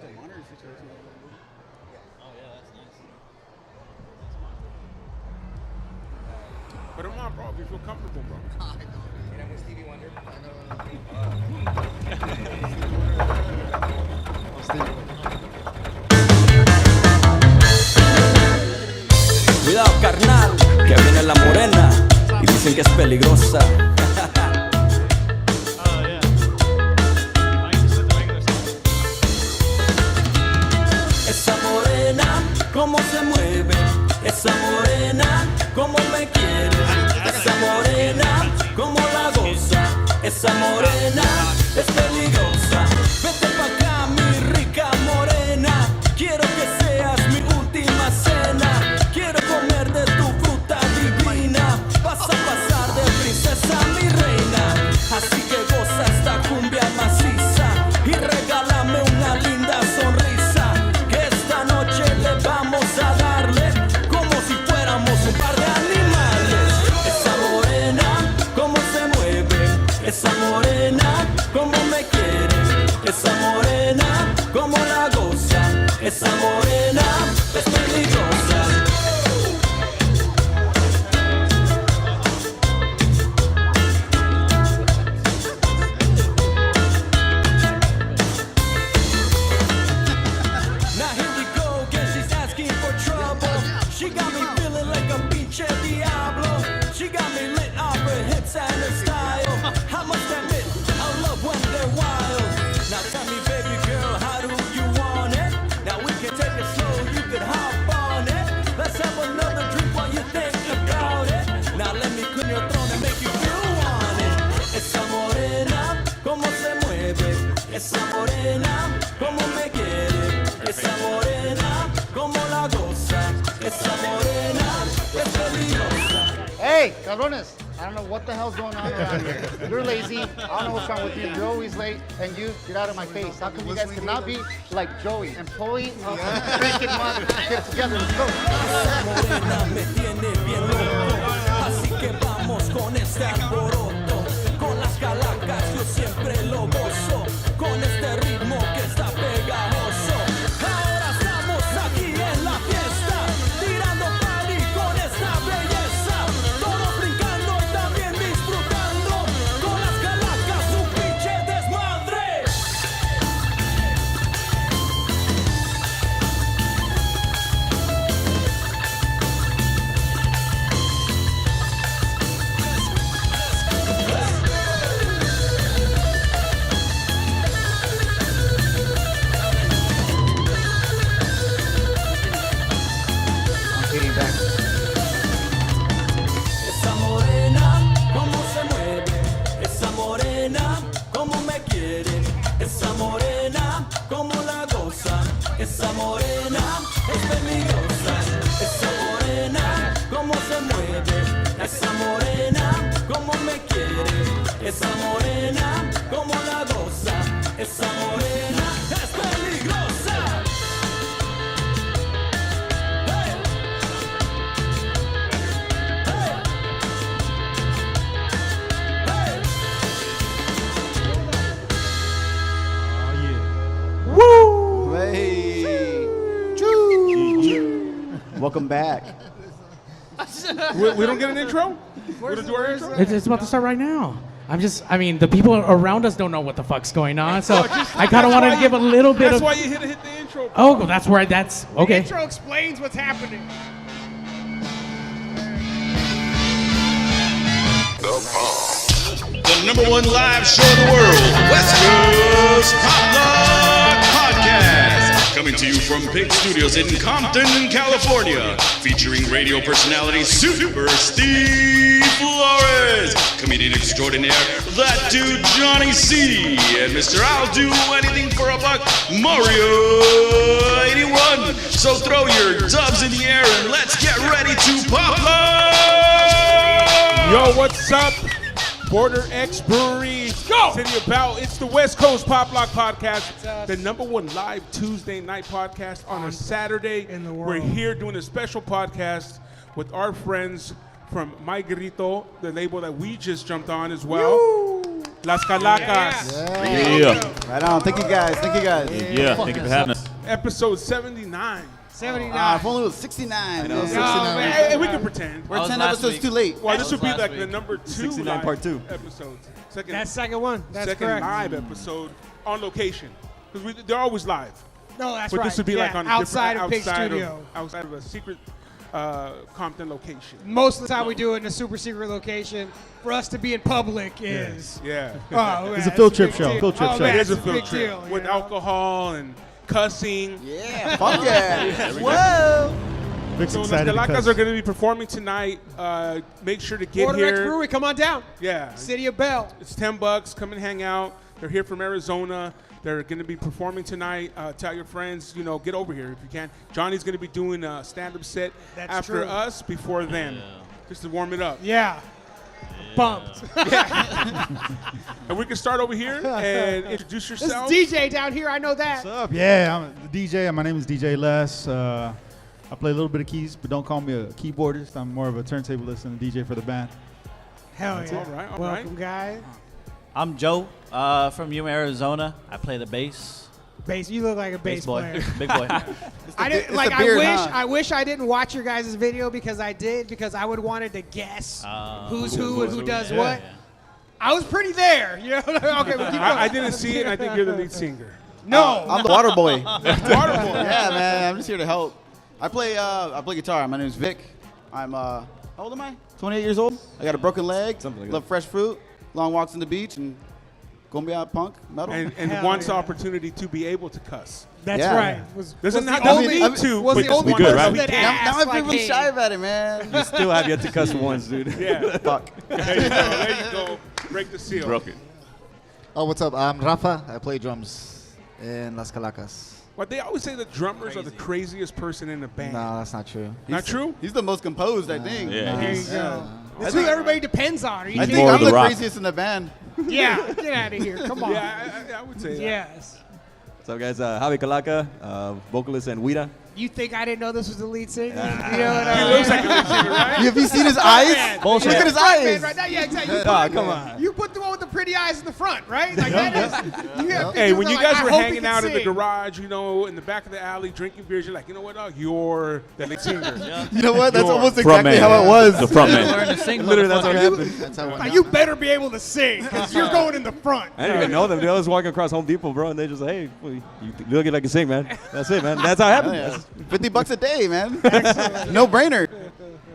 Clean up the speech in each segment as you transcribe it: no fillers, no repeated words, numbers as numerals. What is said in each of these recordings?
the monitor situation. Oh yeah, that's nice. Put them on, bro. If you feel comfortable, bro. Mira, muy Stevie Wonder. Cuidado, carnal, que viene la morena y dicen que es peligrosa. Esa morena, cómo se mueve. Esa morena, cómo me quiere. Esa morena, cómo la goza. Esa morena es peligrosa. Vete pa' acá, mi rica morena. Quiero que seas mi última cena. Quiero comer de tu fruta divina. Vas a pasar de princesa a mi reina. Así que goza esta cumbia maciza y regálame una linda sonrisa. Que esta noche le vamos a darle como si fuéramos un par de animales. Esa morena, cómo se mueve. Esa morena, cómo me quiere. Esa morena, cómo la goza. Esa morena es peligrosa. Now here we go again, she's asking for trouble. She got me feeling like a pinche diablo. She got me lit off her hips and her style. I must admit, I love when they're wild. Now tell me, baby girl, how do you want it? Now we can take it slow, you could hop on it. Let's have another drink while you think about it. Now let me clean your throne and make you feel wanted. Esa morena, cómo se mueve. Esa morena, cómo me quiere. Esa morena, cómo la goza. Esa morena es peligrosa. Hey, cabrones. I don't know what the hell's going on around here. You're lazy. I don't know what's wrong with you. You're always late. And you, get out of my face. How come you guys cannot be like Joey? Employee of freaking month. Get it together. Let's go. Esa morena me tiene bien loco. Así que vamos con este alboroto. Con las calacas yo siempre lo gozo. Con este ritmo que está pegajoso. Ahora estamos aquí en la fiesta. Tirando party con esta belleza. Todos brincando y también disfrutando. Con las calacas un pinche desmadre. I'm feeding back. Esa morena, cómo se mueve. Esa morena, cómo me quiere. Esa morena, cómo la goza. Esa morena es peligrosa. Esa morena, cómo se mueve. Esa morena, cómo me quiere. Esa morena, cómo la goza. Esa morena es peligrosa. Hey. Hey. Welcome back. We don't get an intro? We don't do our intro? It's about to start right now. I mean, the people around us don't know what the fuck's going on, so I kind of want to give a little bit That's of. why you hit the intro. Bro. Oh, that's where that's okay. Intro explains what's happening. The number one live show in the world, West Coast Poplock Podcast. Coming to you from Pig Studios in Compton, California. Featuring radio personality Super Steve Flores. Comedian extraordinaire, that dude Johnny C. And Mr. I'll Do Anything for a Buck, Mario 81. So throw your dubs in the air and let's get ready to pop up. Yo, what's up? Border X Brewery, City of Bow. It's the West Coast Poplock Podcast, the number one live Tuesday night podcast on a Saturday. In the world. We're here doing a special podcast with our friends from My Grito, the label that we just jumped on as well. Las Calakas. Yeah. Right on. Thank you guys. Thank you guys. Yeah, thank you for having us. Episode 79. 79. If only it was 69. know. 69. Hey, we can pretend. We're was 10 last episodes week. too late. Well, That this was would be last like week. the number 2 69 live part 2. episode. That's second one. That's second correct. live episode on location. Because they're always live. No, that's But right. this would be yeah, like on a outside different, of Pig Studio. outside of a secret Compton location. Most of the time we do it in a super secret location. For us to be in public is. Yeah. Oh, It's a man, field it's trip big show, deal. field trip Oh, show. man, It is a it's field big trip deal, with you know? alcohol and cussing. Yeah. Fuck yeah. Whoa. Vic's So Las excited Calakas because are going to be performing tonight. Make sure to get Border X here. Brewery, come on down. Yeah. City of Bell. It's $10. Come and hang out. They're here from Arizona. They're going to be performing tonight. Tell your friends, get over here if you can. Johnny's going to be doing a stand-up set That's after true. us, before them, just to warm it up. Yeah. Pumped. And we can start over here and introduce This yourself. is DJ down here. I know that. What's up? Yeah, I'm the DJ. My name is DJ Les. I play a little bit of keys, but don't call me a keyboardist. I'm more of a turntablist and a DJ for the band. Hell yeah. All right, all Welcome, right. guys. I'm Joe from Yuma, Arizona. I play the bass. Bass. You look like a bass boy. player. Big boy. I didn't it's like. the beard, I wish I didn't watch your guys' video because I did because I would wanted to guess who's who and who does yeah, what. yeah. I was pretty there. You know. Okay, but keep going. I didn't see it, and I think you're the lead singer. No. I'm the water boy. Waterboy. Yeah, man. I'm just here to help. I play guitar. My name is Vic. I'm how old am I? 28 years old. I got a broken leg. Something like Love fresh fruit. Long walks on the beach and Cumbia punk metal. And Hell wants the yeah. opportunity to be able to cuss. That's Yeah. right. Was Doesn't the not only- need to. Was but the just only wants good, to. right? that now asked, I feel like, really hey, shy about it, man. You still have yet to cuss once, dude. Yeah. Fuck. There you go. There you go. Break the seal. Broke it. Oh, what's up? I'm Rafa. I play drums in Las Calacas. But they always say the drummers are the craziest person in the band. No, that's not true. Not true? He's the most composed, I think. Yeah, Here you he's go. That's who everybody depends on. Are you I kidding think more I'm of the the rock. craziest in the band. me? Yeah. Get out of here. Come on. Yeah, I would say that. Yes. What's up, guys? Javi Calaka, vocalist and Huida. You think I didn't know this was the lead singer? You know what I He mean? looks like a lead singer, right? Have you seen his eyes? Man. Bullshit. Look at his Right, man, eyes. right now, yeah, exactly. You Nah, put- come on. You put the one with the pretty eyes in the front, right? Like that is. You have Hey, when you pictures guys of, were like, I hope he hanging can out in the sing. garage, in the back of the alley, drinking beers, you're like, you know what, dog? You're the lead singer. You know what? That's You're almost front exactly man. how it was. The front man. Learn to sing, Literally, that's what motherfucker. happened. That's how it Like, went you down. better be able to sing because you're going in the front. I didn't even know them. Dude. I was walking across Home Depot, bro, and they just like, hey, well, you look like you sing, man. That's it, man. That's how it happened. Yeah. $50 a day, man. No brainer.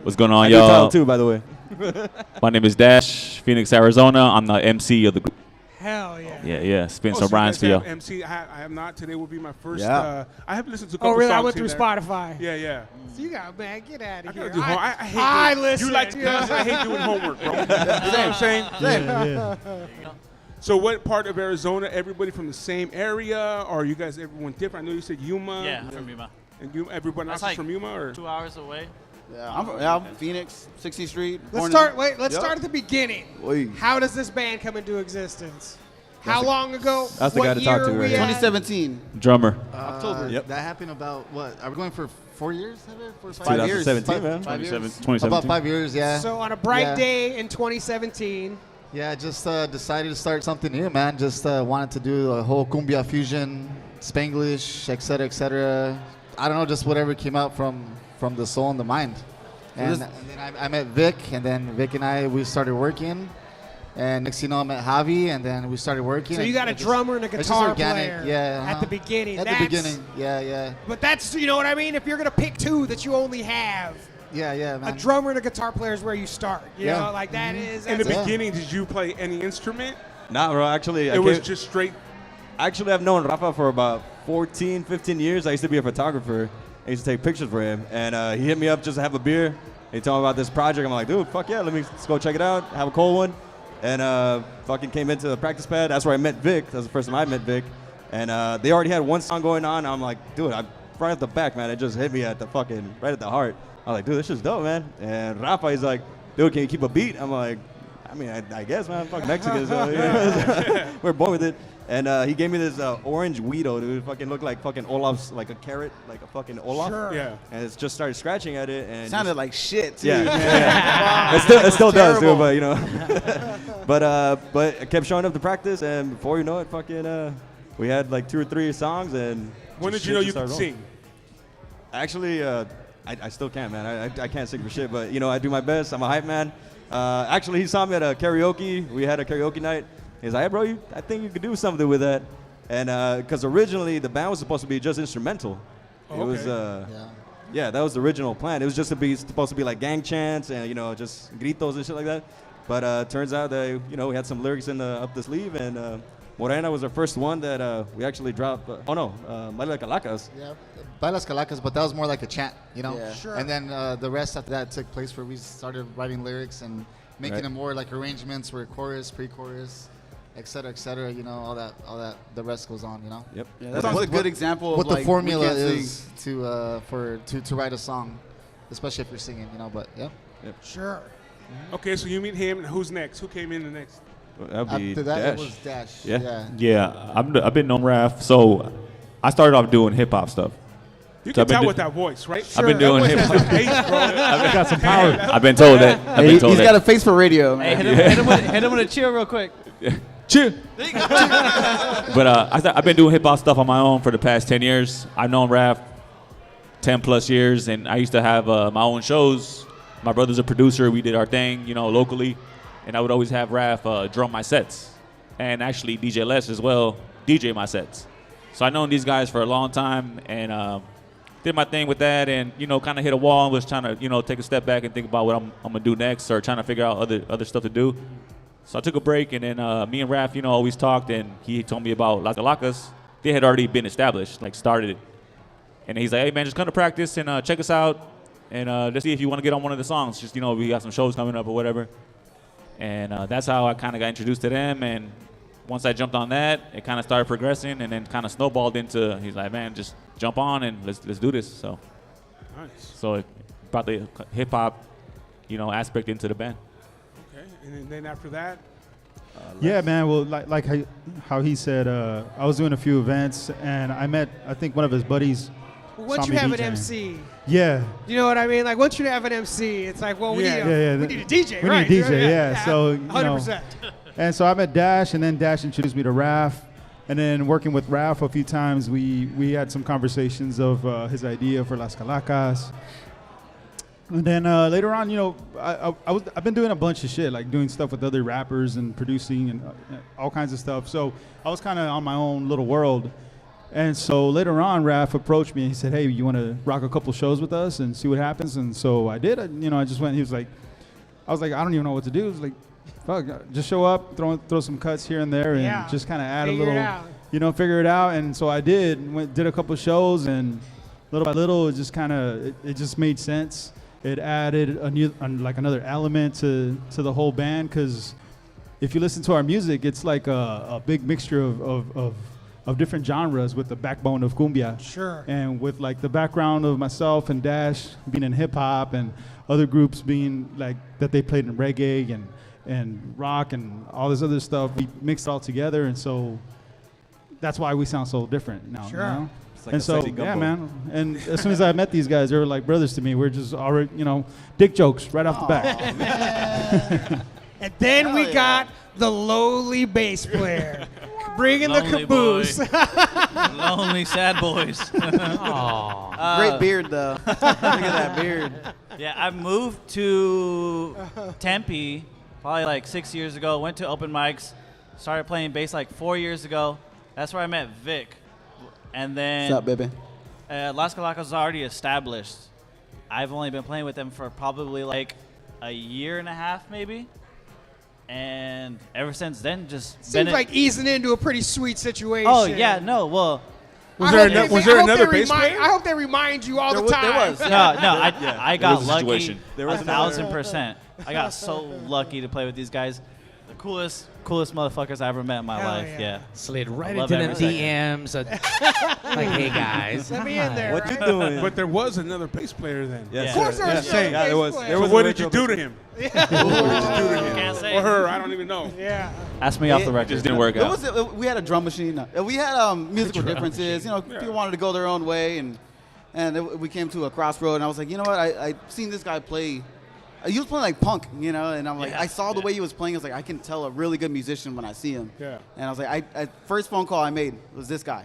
What's going I on, do y'all? talent too, by the way. My name is Dash, Phoenix, Arizona. I'm the MC of the group. Hell yeah. Yeah, spin Oh, some so you rhymes guys for y'all. have MC, I have not. Today will be my first. Yeah. I have listened to a couple Oh, really? I songs went through here and there. Spotify. Yeah, yeah. So you got, man, get out I of gotta here. do I hate I doing- listen. You like to cuss? I hate doing homework, bro. You know what I'm saying? Yeah. So what part of Arizona? Everybody from the same area? Or are you guys everyone different? I know you said Yuma. Yeah, from Yuma. And everyone else That's is from Yuma? Or? 2 hours away. Yeah, I'm Phoenix, 60th Street. Let's Yep. start at the beginning. Wait. How does this band come into existence? How long ago? that's the What guy to talk year to we right here. at? 2017. Drummer. October. Yep. That happened about what? Are we going for 4 years? 4 or 5 years. 2017, man. 5 years. 2017. About 5 years, yeah. So on a bright Yeah. day in 2017. Yeah, just decided to start something new, man. Just wanted to do a whole cumbia fusion, Spanglish, etc., etc. I don't know, just whatever came out from the soul and the mind. And then I met Vic, and then Vic and we started working. And next thing you know, I met Javi, and then we started working. So you and got a it just- drummer and a it's just guitar organic, player yeah, at the beginning. At That's- the beginning, yeah. But that's, you know what I mean? If you're going to pick two that you only have, Yeah, a man. drummer and a guitar player is where you start. You Yeah. know, like that is. In the that's- beginning, did you play any instrument? Nah, bro. Actually, It was just straight. Actually, I've known Rafa for about 14, 15 years. I used to be a photographer. I used to take pictures for him. And he hit me up just to have a beer. He told me about this project. I'm like, dude, fuck yeah, let's go check it out, have a cold one. And fucking came into the practice pad. That's where I met Vic. That's the first time I met Vic. And they already had one song going on. I'm like, dude, right at the back, man. It just hit me at the fucking, right at the heart. I was like, dude, this is dope, man. And Rafa, he's like, dude, can you keep a beat? I'm like, I mean, I guess, man. Fuck Mexicans. So, we're born with it. And he gave me this orange Weedo, dude. It fucking looked like fucking Olaf's, like a carrot, like a fucking Olaf. Sure. Yeah. And it just started scratching at it. And Sounded like shit, too. Yeah. Wow, it still does, terrible. dude, but, you know. but I kept showing up to practice, and before you know it, fucking, we had like 2 or 3 songs, and When just did you know shit you just could started rolling. sing? Actually, I still can't, man. I can't sing for shit, but, you know, I do my best. I'm a hype man. Actually, he saw me at a karaoke. We had a karaoke night. He's like, hey, bro, I think you could do something with that. And because originally the band was supposed to be just instrumental. Oh, it was, yeah, that was the original plan. It was just supposed to be like gang chants and, you know, just gritos and shit like that. But turns out that, you know, we had some lyrics up the sleeve, and Morena was the first one that we actually dropped. Las Calakas. Yeah, by Las Calakas, but that was more like a chant, you know? Yeah. Sure. And then the rest after that took place where we started writing lyrics and making Right. them more like arrangements where chorus, pre-chorus, et cetera, you know, all that, the rest goes on, you know? Yep. Yeah, that's a good example of What like, the formula we can't is to write a song, especially if you're singing, you know, but yeah. Sure. Okay, so you meet him. Who's next? Who came in the next? That would be After that, Dash. it was Dash. Yeah. Yeah, I've been known Raph. So I started off doing hip hop stuff. You So can I've been tell do- with that voice, right? I've been doing That hip voice has hop. the bass, bro. I've got some power. I've been told that. I've been told He's that. got a face for radio, Hey, man. hit him with a cheer real quick. Cheer. But I've been doing hip hop stuff on my own for the past 10 years. I've known Raph 10 plus years, and I used to have my own shows. My brother's a producer. We did our thing, you know, locally, and I would always have Raph drum my sets, and actually DJ Les as well DJ my sets. So I've known these guys for a long time, and did my thing with that, and you know, kind of hit a wall and was trying to, you know, take a step back and think about what I'm gonna do next, or trying to figure out other stuff to do. So I took a break, and then me and Raph, you know, always talked, and he told me about Las Calakas. They had already been established, like started it. And he's like, hey man, just come to practice and check us out, and let's see if you want to get on one of the songs. Just, you know, we got some shows coming up or whatever. And that's how I kind of got introduced to them. And once I jumped on that, it kind of started progressing, and then kind of snowballed into, he's like, man, just jump on and let's do this. So, Nice. so it brought the hip hop, you know, aspect into the band. Okay, and then after that, Yeah, man. Well, like how he said, I was doing a few events, and I met, I think, one of his buddies. Once saw you me have an DJing. MC, Yeah. you know what I mean? Like, once you have an MC, it's like, well, we Yeah. need a DJ, We right? need a DJ, yeah. So, you know, 100%. And so I met Dash, and then Dash introduced me to Raph. And then working with Raph a few times, we had some conversations of his idea for Las Calakas. And then later on, you know, I've been doing a bunch of shit, like doing stuff with other rappers and producing and all kinds of stuff. So I was kind of on my own little world. And so later on, Raph approached me and he said, hey, you want to rock a couple shows with us and see what happens? And so I did. I just went. He was like, I was like, I don't even know what to do. He was like, fuck, just show up, throw some cuts here and there, and Yeah. just kind of add Figure a it little, out. you know, figure it out. And so I did a couple shows, and little by little, it just kind of, it just made sense. It added like another element to the whole band, because if you listen to our music, it's like a big mixture of different genres with the backbone of cumbia. Sure. And with like the background of myself and Dash being in hip hop, and other groups being like that they played in reggae and rock and all this other stuff, we mixed it all together, and so that's why we sound so different now. Sure. You know? It's like And a so, sexy yeah, gumbo. man. And as soon as I met these guys, they were like brothers to me. We're just already, you know, dick jokes right off the bat. And then we yeah. got the lowly bass player, bringing the Lonely caboose. Lonely sad boys. Great beard, though. Look at that beard. Yeah, I moved to Tempe probably like 6 years ago. Went to open mics. Started playing bass like 4 years ago. That's where I met Vic. And then What's up, baby? Las Calakas was already established. I've only been playing with them for probably like a year and a half, maybe. And ever since then, just Seems been like easing into a pretty sweet situation. Oh yeah, no, well, was there another bass player? I hope they remind you all the There time. was. no, I got was a lucky. situation. There was 1,000%. I got so lucky to play with these guys. The coolest motherfuckers I ever met in my Hell life. yeah. Yeah. Slid right love into them every second. DMs. Like, hey guys, Let me in there. What you right? doing? But there was another bass player then. Yes, Of sir. course there was Yeah, another there was. bass player. There was So what an did you original do to bass him? Can't say. Or her? I don't even know. Yeah. Ask me off the It record. just didn't work It out. was we had a drum machine. We had musical differences. You know, people wanted to go their own way, and we came to a crossroad. And I was like, you know what? I seen this guy play. He was playing like punk, you know, and I'm like, I saw the way he was playing. I was like, I can tell a really good musician when I see him. Yeah. And I was like, I first phone call I made was this guy,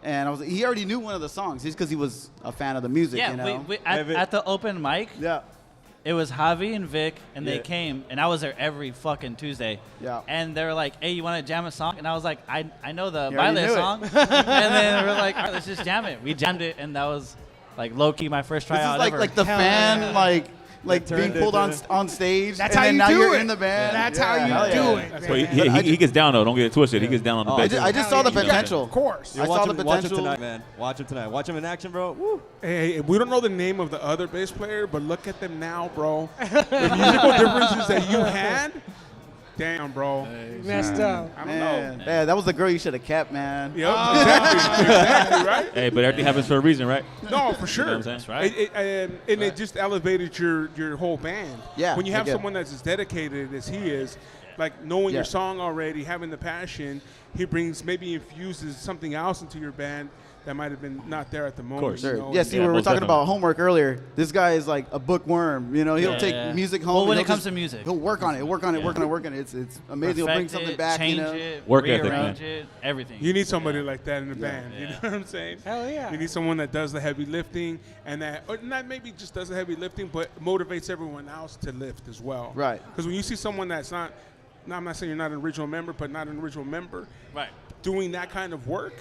and I was like, he already knew one of the songs just because he was a fan of the music. Yeah, you know? we at the open mic, Yeah. it was Javi and Vic, and they Yeah. came, and I was there every fucking Tuesday. Yeah. And they were like, hey, you want to jam a song? And I was like, I know the You already Baile knew it. song. And then we were like, all right, let's just jam it. We jammed it, and that was like low-key my first This tryout is ever. like the Hell fan yeah. like being pulled on stage. That's and how then you now do you're it. in the band. That's Yeah, how hell you yeah. do it. But man. he gets down though. Don't get it twisted. He gets down on the bass. I just saw the Hell yeah. potential. Of course. I saw the Watch him potential. tonight, man. Watch him tonight. Watch him in action, bro. Woo. Hey, we don't know the name of the other bass player, but look at them now, bro. The musical differences that you had, damn, bro. Messed up. I don't know. Man, that was the girl you should have kept, man. Yep, exactly, right? Hey, but everything happens for a reason, right? No, for sure. You know what I'm saying? right. And it just elevated your whole band. Yeah, When you have it did. someone that's as dedicated as he is, like knowing Yeah. your song already, having the passion, he brings maybe infuses something else into your band that might have been not there at the moment. course. you Sure. know? Yeah, see, Yeah, we were most talking definitely. about homework earlier. This guy is like a bookworm. You know, he'll Yeah, take yeah. music home. Well, when and it he'll comes to music. he'll work on it. Work on it. Yeah. Work on it. Work on it. It's amazing. He'll bring Perfect something it, back. change You know. it, Work ethic, rearrange man. it, everything. You need somebody like that in the band. You Yeah. know what I'm saying? Hell yeah. You need someone that does the heavy lifting and that, or not maybe just does the heavy lifting, but motivates everyone else to lift as well. Right. Because when you see someone that's not, I'm not saying you're not an original member, but not an original member, Right. doing that kind of work,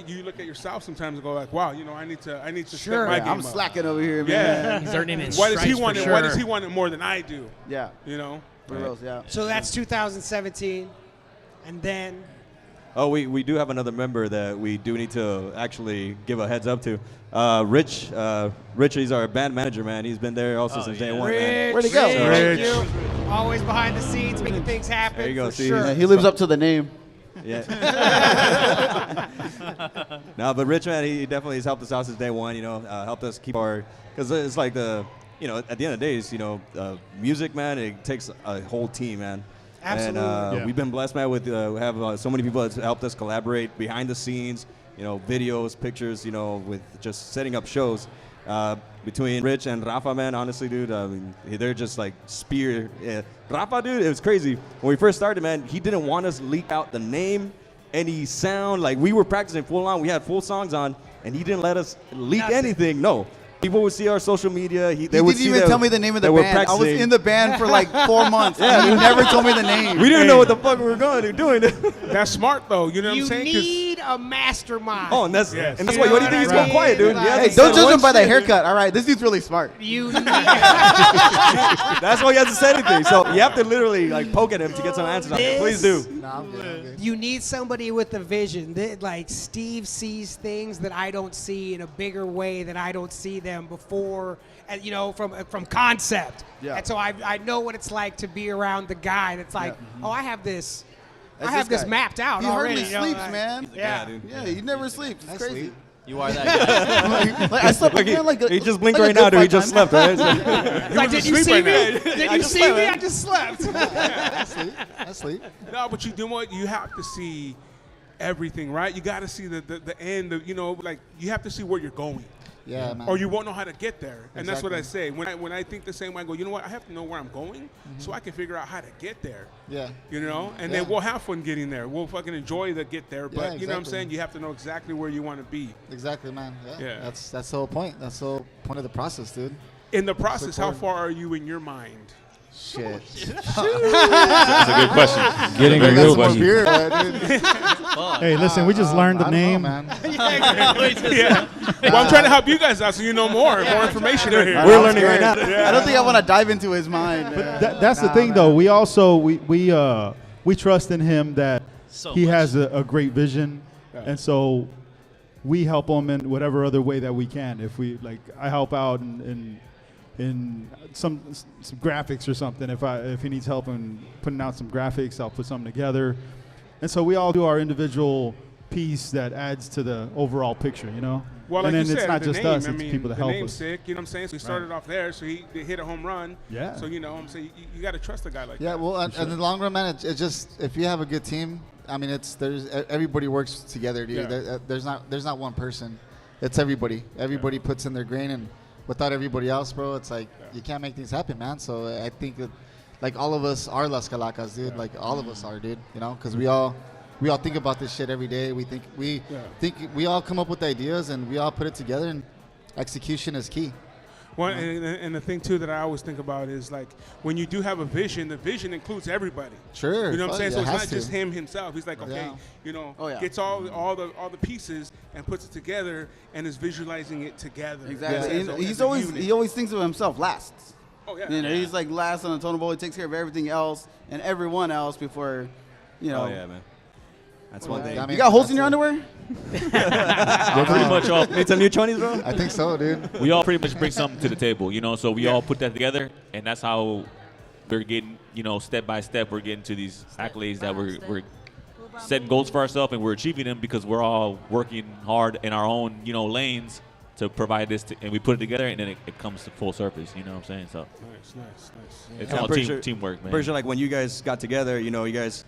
you look at yourself sometimes and go like, wow, you know, I need to Sure. step my Yeah, game I'm up. slacking over here, Yeah. man. He's earning his Why does he stripes want for it? sure. Why does he want it more than I do? Yeah. You know. For reals, yeah. So that's 2017. And then Oh, we do have another member that we do need to actually give a heads up to. Rich, he's our band manager, man. He's been there also since day one, man. Where'd he go? Thank you. Always behind the scenes, making things happen. There you go, For see? sure. Yeah, he lives up to the name. Yeah. No, but Rich, man, he definitely has helped us out since day one. You know, helped us keep our, because it's like you know, at the end of the day, it's, you know, music, man. It takes a whole team, man. Absolutely. And we've been blessed, man, with we have so many people that's helped us collaborate behind the scenes. You know, videos, pictures. You know, with just setting up shows. Between Rich and Rafa, man, honestly, dude, I mean, they're just like spear. Yeah. Rafa, dude, it was crazy. When we first started, man, he didn't want us to leak out the name, any sound. Like, we were practicing full on. We had full songs on, and he didn't let us leak anything. No. People would see our social media. They He would didn't see even that- tell me the name of the that we're band. I was practicing. in the band for like 4 months. Yeah, and he dude. never told me the name. We didn't know what the fuck we were doing. That's smart though. You know what You I'm saying? 'Cause need a mastermind. Oh, and that's Yes. and that's You why. What do know you think he's what I going quiet, dude? mean? Yeah, Hey, don't judge him by the haircut. All right, this dude's really smart. You need That's why he hasn't said anything. So you have to literally like poke at him to get some answers on it. Please do. Nah, I'm good, I'm good. You need somebody with a vision. Like Steve sees things that I don't see in a bigger way that I don't see them before, and you know, from concept. Yeah. And so I know what it's like to be around the guy that's like, oh, I have this, That's I have this this guy. mapped out He already. hardly you know, sleeps, like- man. Yeah. dude. Yeah, he never sleeps. It's crazy. You are that guy. Like, I slept Like again, like a, he just blinked like a right now, good dude. He 5 just times. slept, right? So- It's like, did you asleep see right me? now. Did I you just see slept, me? man. I just slept. I sleep. No, but you know what? You have to see everything, right? You got to see the end. Of, you know, like you have to see where you're going, Yeah, man. or you won't know how to get there. And that's what I Exactly. say. When I think the same way, I go, you know what? I have to know where I'm going, so I can figure out how to get there. Yeah. You know, and Yeah. then we'll have fun getting there. We'll fucking enjoy the get there. But Yeah, you know what I'm exactly. saying? You have to know exactly where you want to be. Exactly, man. Yeah. Yeah. That's the whole point. That's the whole point of the process, dude. In the process, how important. far are you in your mind? Shit. That's a good question. Getting Very Got good some more question. beer, dude. Hey, listen, we just learned the I don't know, name. man. Yeah. Well, I'm trying to help you guys out so you know more information right here. We're learning right now. I don't think I want to dive into his mind. That's the thing, though. We also we trust in him that So he much. has a great vision, and so we help him in whatever other way that we can. If we like, I help out in in some graphics or something. If he needs help in putting out some graphics, I'll put something together. And so we all do our individual piece that adds to the overall picture, you know? Well, and like then you it's said, not the just name, us, I it's mean, people that the help name's us. sick, you know what I'm saying? So we started off there, so he hit a home run. Yeah. So, you know what I'm saying? You got to trust a guy like that. Yeah, well, in the long run, man, it's just, if you have a good team, I mean, everybody works together, dude. Yeah. There's not one person. It's everybody. Everybody puts in their grain, and without everybody else, bro, it's like you can't make things happen, man. So I think that, like, all of us are Las Calakas, dude. Like, all of us are, dude. You know, because we all think about this shit every day. We think we all come up with ideas, and we all put it together, and execution is key. Well, and the thing, too, that I always think about is, like, when you do have a vision, the vision includes everybody. Sure. You know what I'm saying? So it it's has not to. just him himself. He's like, okay, you know, gets all the pieces and puts it together and is visualizing it together. Exactly. As a He always thinks of himself last. Oh, yeah. You know, he's like last on the totem pole. He takes care of everything else and everyone else before, you know. Oh, yeah, man. That's one thing. I mean, You got holes in your underwear? We're pretty much all. Need some new 20s, bro? I think so, dude. We all pretty much bring something to the table, you know. So we all put that together, and that's how we're getting, you know, step by step, we're getting to these accolades that we're setting goals for ourselves, and we're achieving them because we're all working hard in our own, you know, lanes to provide this, and we put it together, and then it comes to full surface. You know what I'm saying? So Nice. it's Yeah, all pretty sure- teamwork, man. Pretty sure, like, when you guys got together, you know, you guys,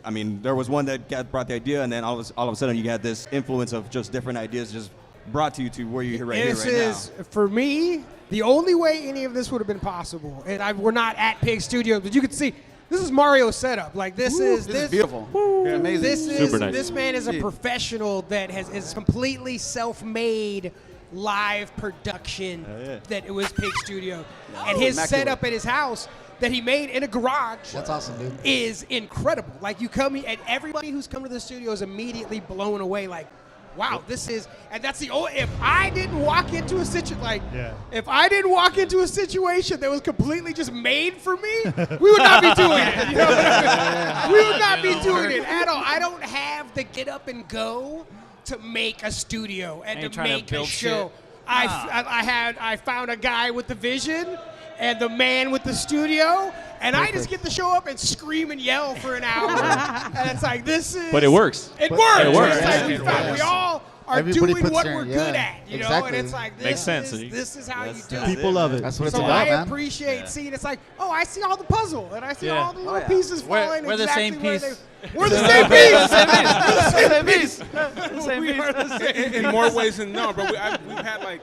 I mean, there was one that brought the idea, and then all of a sudden you had this influence of just different ideas just brought to you to where you're right This here right is, for me, the only way any of this would have been possible. And we're not at Pig Studios, but you can see this is Mario's setup. Like, this is beautiful. Woo, Amazing. This is Super nice. This man is a professional that is completely self-made live production. That it was Pig Studio, and his immaculate. setup at his house that he made in a garage. That's awesome, dude. Is incredible. Like, you come here, and everybody who's come to the studio is immediately blown away. Like, wow, this is, and that's the only. If I didn't walk into a if I didn't walk into a situation that was completely just made for me, we would not be doing it. You know what I mean? We would not be doing it at all. I don't have the get up and go to make a studio and Ain't to trying to make a build show. shit. I found a guy with the vision and the man with the studio, and I just get to show up and scream and yell for an hour. And it's like, this is. But it works. It works. It works. It's like Yeah. we all are Everybody doing puts what their- we're yeah, good at, you know. exactly. And it's like, Makes sense. this is how you do it. People love it. That's what it's So about, I man. appreciate seeing. It's like, oh, I see all the puzzle, and I see Yeah. all the little yeah. pieces falling. we're the exactly same where piece. We're the same piece. Same piece. We are the same. In more ways than no, bro. We've had like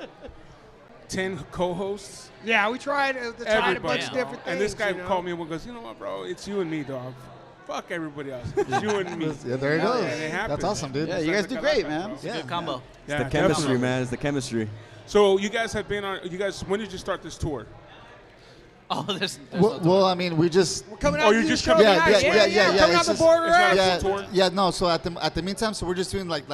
10 co-hosts. Yeah, we tried to try a Everybody. bunch of different things. And this guy you know? called me and goes, you know what, bro? It's you and me, dog. Fuck everybody else. It's you and me. Yeah, there it goes. And it happens. That's awesome, dude. Yeah, you guys do great, man. Yeah. Good combo. Yeah, The chemistry, definitely. man. It's the chemistry. So you guys have been on. When did you start this tour? Oh, there's Well, I mean, we just. We're coming Oh, out you're to just your show coming- tonight. Yeah. Coming out it's the just- border. it's not a Yeah, full tour? yeah, no. So at the meantime, so we're just doing like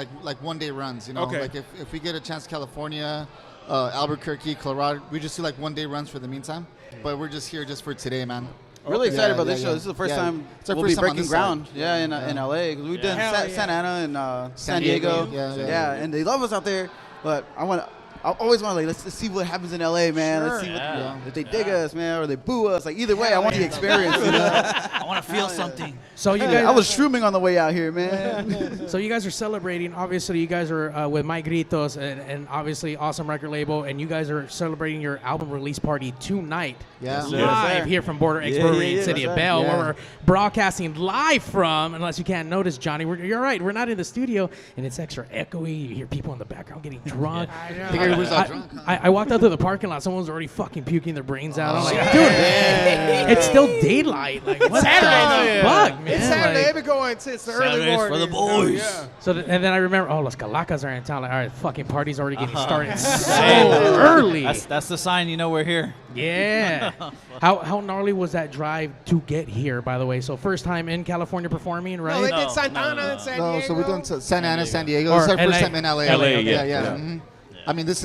1 day runs, you know. Okay. Like if we get a chance, California, Albuquerque, Colorado, we just do like 1 day runs for the meantime. But we're just here just for today, man. Really excited Yeah, about this yeah, show. yeah. This is the first Yeah. time It's our we'll first be time on breaking this ground. side. Yeah, in LA. 'Cause we've done Hell yeah. Santa Ana and San Diego. Diego. Yeah. And they love us out there. But I always want to let's see what happens in LA, man. Let's see Yeah. if they dig us, man, or they boo us. Like either way, I Hell want the yeah. experience. You know? I want to feel something. So you I guys, was shrooming on the way out here, man. so you guys are celebrating. Obviously, you guys are with My Gritos, and obviously awesome record label, and you guys are celebrating your album release party tonight. Yeah. Live here from Border X Yeah, Brewery yeah, in City that's of right. Bell, Yeah. where we're broadcasting live from. Unless you can't notice, Johnny, you're right. We're not in the studio, and it's extra echoey. You hear people in the background getting drunk. I know. I think everybody's all drunk. Huh? I walked out to the parking lot. Someone was already fucking puking their brains out. I'm like, dude, it's still daylight. Like, what Saturday, the fuck, man? It's Saturday. Like, They've been going since the early Saturdays morning. for the boys. Yeah. so and then I remember, Las Calakas are in town. Like, all right, fucking party's already getting started so Hey, early. That's the sign you know we're here. Yeah. How gnarly was that drive to get here, by the way? So first time in California performing, No, right? they No, did Santa Ana no. and San No, Diego. so we're doing Santa Ana, San Diego. Or This is our LA. first time in LA. LA, yeah. yeah. mhm. I mean, this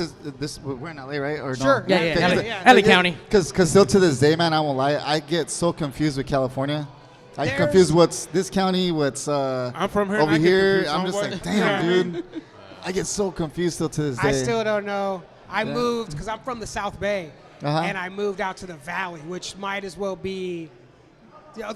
we're in LA, right? Or Sure. No? Yeah. LA County. Because still to this day, man, I won't lie, I get so confused with California. I get There's- confused what's this county, what's I'm from here. and over I get here. confused, I'm just homeboy. like, damn, dude. I get so confused still to this day. I still don't know. I Yeah. moved because I'm from the South Bay. and I moved out to the Valley, which might as well be,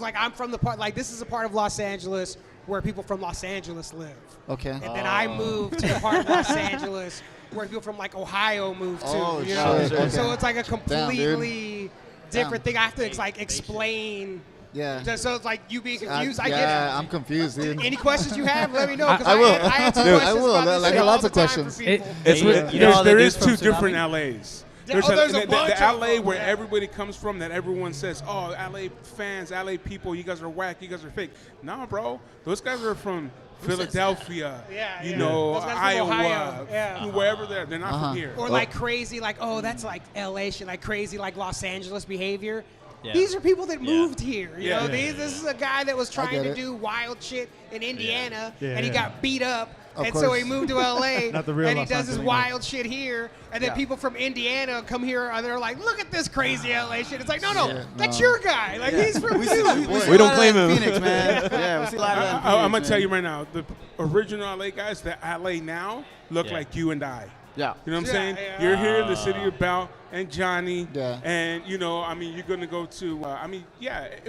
like I'm from the part, like this is a part of Los Angeles where people from Los Angeles live. Okay. And then I moved to the part of Los Angeles where people from like Ohio moved to. Oh, you know? shit. Okay. So it's like a completely different Damn. thing. I have to like explain. Yeah. So it's like you being confused. I get yeah, it. I'm confused, dude. Any questions you have, let me know. 'cause I will. I answer Dude, questions I will. about this Like, shit lots all of the time questions. for people. There is two different LAs. There's there's a the bunch of LA them, where yeah. everybody comes from that everyone says, oh, LA fans, LA people, you guys are whack, you guys are fake. Nah, bro. Those guys are from Philadelphia, Yeah, you yeah. know, Those guys from Iowa, Ohio, yeah. wherever they're not from here. Or like crazy, like, oh, that's like LA shit, like crazy, like Los Angeles behavior. Yeah. These are people that moved here. You Yeah. know, Yeah, this is a guy that was trying get to it. do wild shit in Indiana, Yeah. and he Yeah. got beat up. Of And so course. he moved to LA, Not the real and he Los does this Angeles. wild shit here. And then people from Indiana come here, and they're like, "Look at this crazy LA shit." It's like, no, that's your guy. Like he's from We you. see We don't a lot of claim that in him. Phoenix, man. Yeah, we see a lot of that in Phoenix, I'm going to tell man. you right now, the original LA guys, the LA now, look Yeah. like you and I. Yeah. You know what I'm Yeah, saying? yeah. You're here in the city of Bell and Johnny. Yeah. And, you know, I mean, you're going to go to,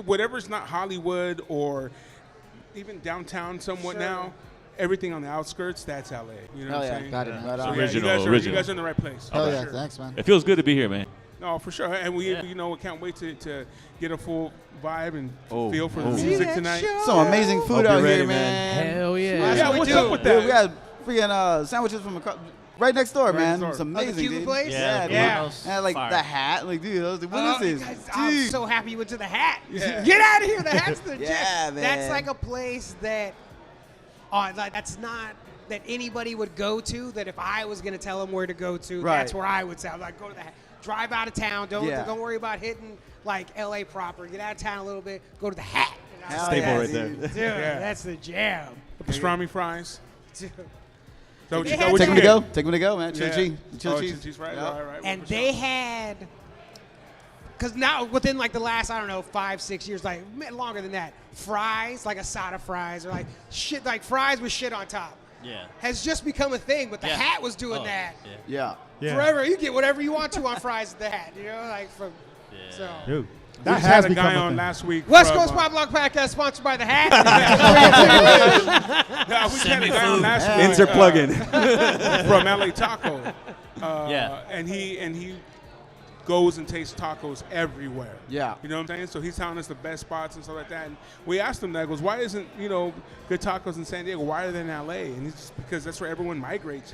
whatever's not Hollywood or even downtown somewhat now, everything on the outskirts, that's LA. You know Hell what yeah, I'm saying? got it. Right So on. yeah, Original. you guys are in the right place. Hell For yeah, sure. thanks, man. It feels good to be here, man. No, for sure. And we can't wait to get a full vibe and Oh, feel for the oh. music that tonight. show? Some amazing Hope food you're out ready, here, man. man. Hell yeah. That's Yeah, what we what's do. up with Dude, that? we got freaking sandwiches from right next door, man. next It's door. amazing, Cuban dude. place? Yeah, Yeah. dude. And like Fire. the hat, like, dude, I was like, what is this? Guys, I'm Dude. so happy you went to the hat. Yeah. Get out of here. The hat's the Yeah, jam. man. That's like a place that, like, that's not that anybody would go to. That if I was gonna tell them where to go to, Right. that's where I would say. I'm like, go to the hat. Drive out of town. Don't Yeah. worry about hitting like LA proper. Get out of town a little bit. Go to the hat. And I was Hell like, yeah, right there. Dude, Yeah. that's the jam. Pastrami fries. Dude. So what They you had got? What Take you them to get? go. Take them to go, man. Chili cheese. Chili Oh, cheese. chili cheese, right? Yeah. Right. And they had, because now within like the last, I don't know, 5-6 years, like longer than that, fries, like asada fries, or like shit, like fries with shit on top, Yeah. has just become a thing. But the Yeah. hat was doing Oh, that Yeah. Yeah. forever. You get whatever you want to on fries at the hat, you know, like from. So. Dude, We that just has had a become guy a on thing. last week. West from, Coast Pop Lock Podcast, sponsored by the hat. Yeah, we had a guy on last week. Insert plug-in. From LA Taco. Yeah. And he goes and tastes tacos everywhere. Yeah. You know what I'm saying? So he's telling us the best spots and stuff like that. And we asked him that, goes, why isn't, good tacos in San Diego? Why are they in LA? And he's just because that's where everyone migrates,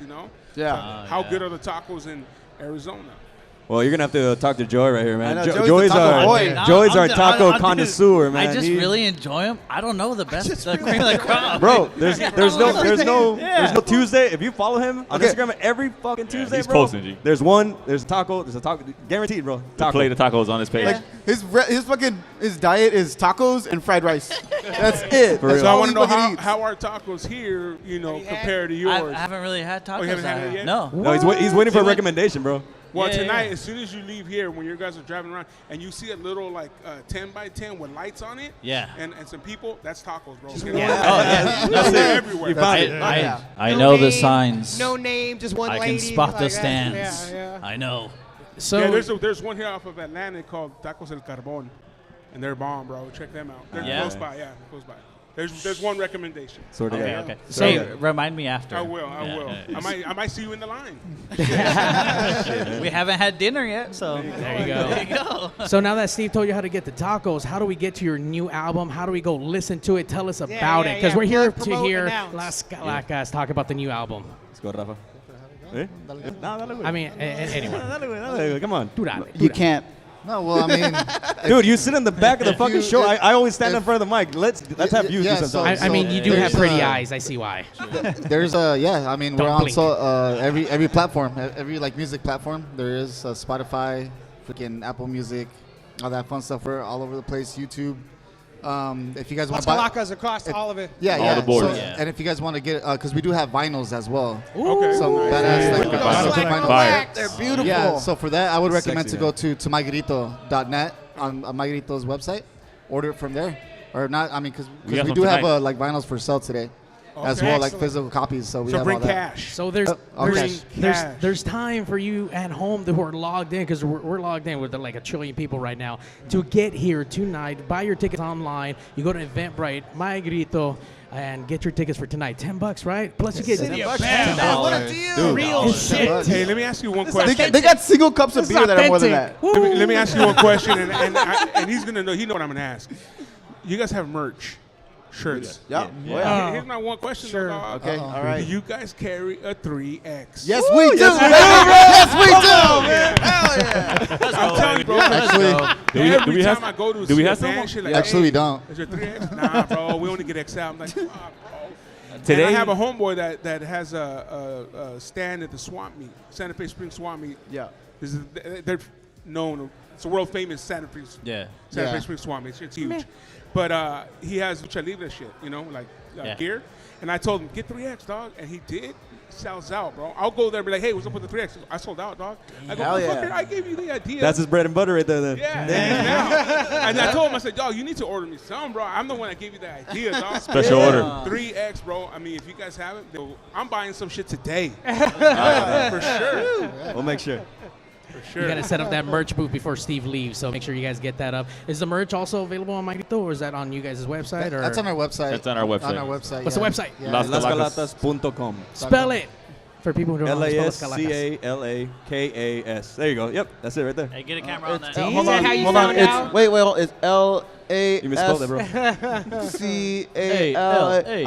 Yeah. How good are the tacos in Arizona? Well, you're gonna have to talk to Joey right here, man. I know, Joey's the Joey's taco our boy. Joey's our I'm- taco I'm- connoisseur, man. I just He- really enjoy them. I don't know the best. The cream of the crop. Bro, there's no Yeah. Tuesday. If you follow him on Okay. Instagram every fucking Tuesday, he's bro. posting, G. There's a taco, guaranteed, bro. To Taco. play the tacos on his page. Like his diet is tacos and fried rice. That's it. For That's real. So I all want he to know fucking eats. how are tacos here, compared to I yours. haven't really had tacos. you haven't had it yet? No. No, he's waiting for a recommendation, bro. Well, Yeah, tonight, yeah. as soon as you leave here, when you guys are driving around and you see a little 10 by 10 with lights on it, Yeah. and some people, that's tacos, bro. Oh yeah. That's They're it. everywhere. You found it. I No know the name, signs. No name, just one I lady. can spot the like that. stands. Yeah. I know. So Yeah, there's one here off of Atlanta called Tacos El Carbón, and they're bomb, bro. Check them out. They're Yeah. close by, close by. There's one recommendation. Sort of. Okay. Yeah. Okay. So- Hey, remind me after. I will. Yeah. I might see you in the line. We haven't had dinner yet, so there you go. There you go. So now that Steve told you how to get the tacos, how do we get to your new album? How do we go listen to it? Tell us about it, because we're here to Promote, hear announce. Las Calakas talk about the new album. Let's go, Rafa. Eh? No, dale, güey. I mean, anyone. Dale, güey, dale, güey. Come on. Tú dale, tú He dale. can't. No, well, I mean, Dude, you sit in the back of the fucking you- show. if- I always stand in if- front of the mic. Let's have you yeah, do so- something. I mean, you do have there's, pretty eyes. I see why. there's I mean, we're Don't on blink. every platform, every music platform. There is Spotify, freaking Apple Music, all that fun stuff. We're all over the place. YouTube. If you guys want Las to buy, Calakas across all of it. yeah, All yeah. the boards. So, Yeah. And if you guys want to get, because we do have vinyls as well. Okay. Some badass like Don't vinyls. slack on Fire. wax. They're beautiful. Yeah, so for that, I would recommend Sexy, to go to mygrito.net on Mygrito's website. Order it from there. Or not, I mean, because We got we some do have tonight. like vinyls for sale today. as well, like physical copies. So we have bring all that. cash. So there's cash. there's time for you at home who are logged in, because we're logged in with like a trillion people right now, to get here tonight. Buy your tickets online. You go to Eventbrite, My Grito, and get your tickets for tonight. $10, right? Plus you get $10. What a deal! Dude, real shit. Hey, let me ask you one question. They got single cups of beer that are more than that. Let me ask you one question, and he's gonna know. He know what I'm gonna ask. You guys have merch, shirts. Yeah. Here's my one question. Sure. Okay. All right. Do you guys carry a 3X? Yes, we do. Yes, we do. Man. Hell yeah. I'm telling you, bro. Actually, Every time I go to do we have band, some? shit like, Actually, we don't. Is there 3X? Nah, bro. We only get XL. I'm like, fuck, bro. Today, And I have a homeboy that has a stand at the swamp meet, Santa Fe Springs swamp meet. Yeah. They're known. It's a world famous Santa Fe Springs swamp meet. It's huge. But he has lucha libre shit, like gear. And I told him, get 3X, dog. And he did. Sells out, bro. I'll go there and be like, hey, what's up with the 3X? I sold out, dog. I go, motherfucker, I gave you the idea. That's his bread and butter right there, then. Yeah. And I told him, I said, dog, you need to order me some, bro. I'm the one that gave you the idea, dog. Special order. 3X, bro. I mean, if you guys have it, I'm buying some shit today. For sure. We'll make sure. For sure. You got to set up that merch booth before Steve leaves, so make sure you guys get that up. Is the merch also available on My Grito, or is that on you guys' website? That's on our website. That's on our website. On our website. What's the website? Yeah. LasCalakas.com. Spell it for people who don't know how to spell Las Calakas. LASCALAKAS. There you go. Yep, that's it right there. Hey, get a camera on that. Hold on. how you Hold on. found It's out? wait. It's LASCALA. You misspelled it, bro.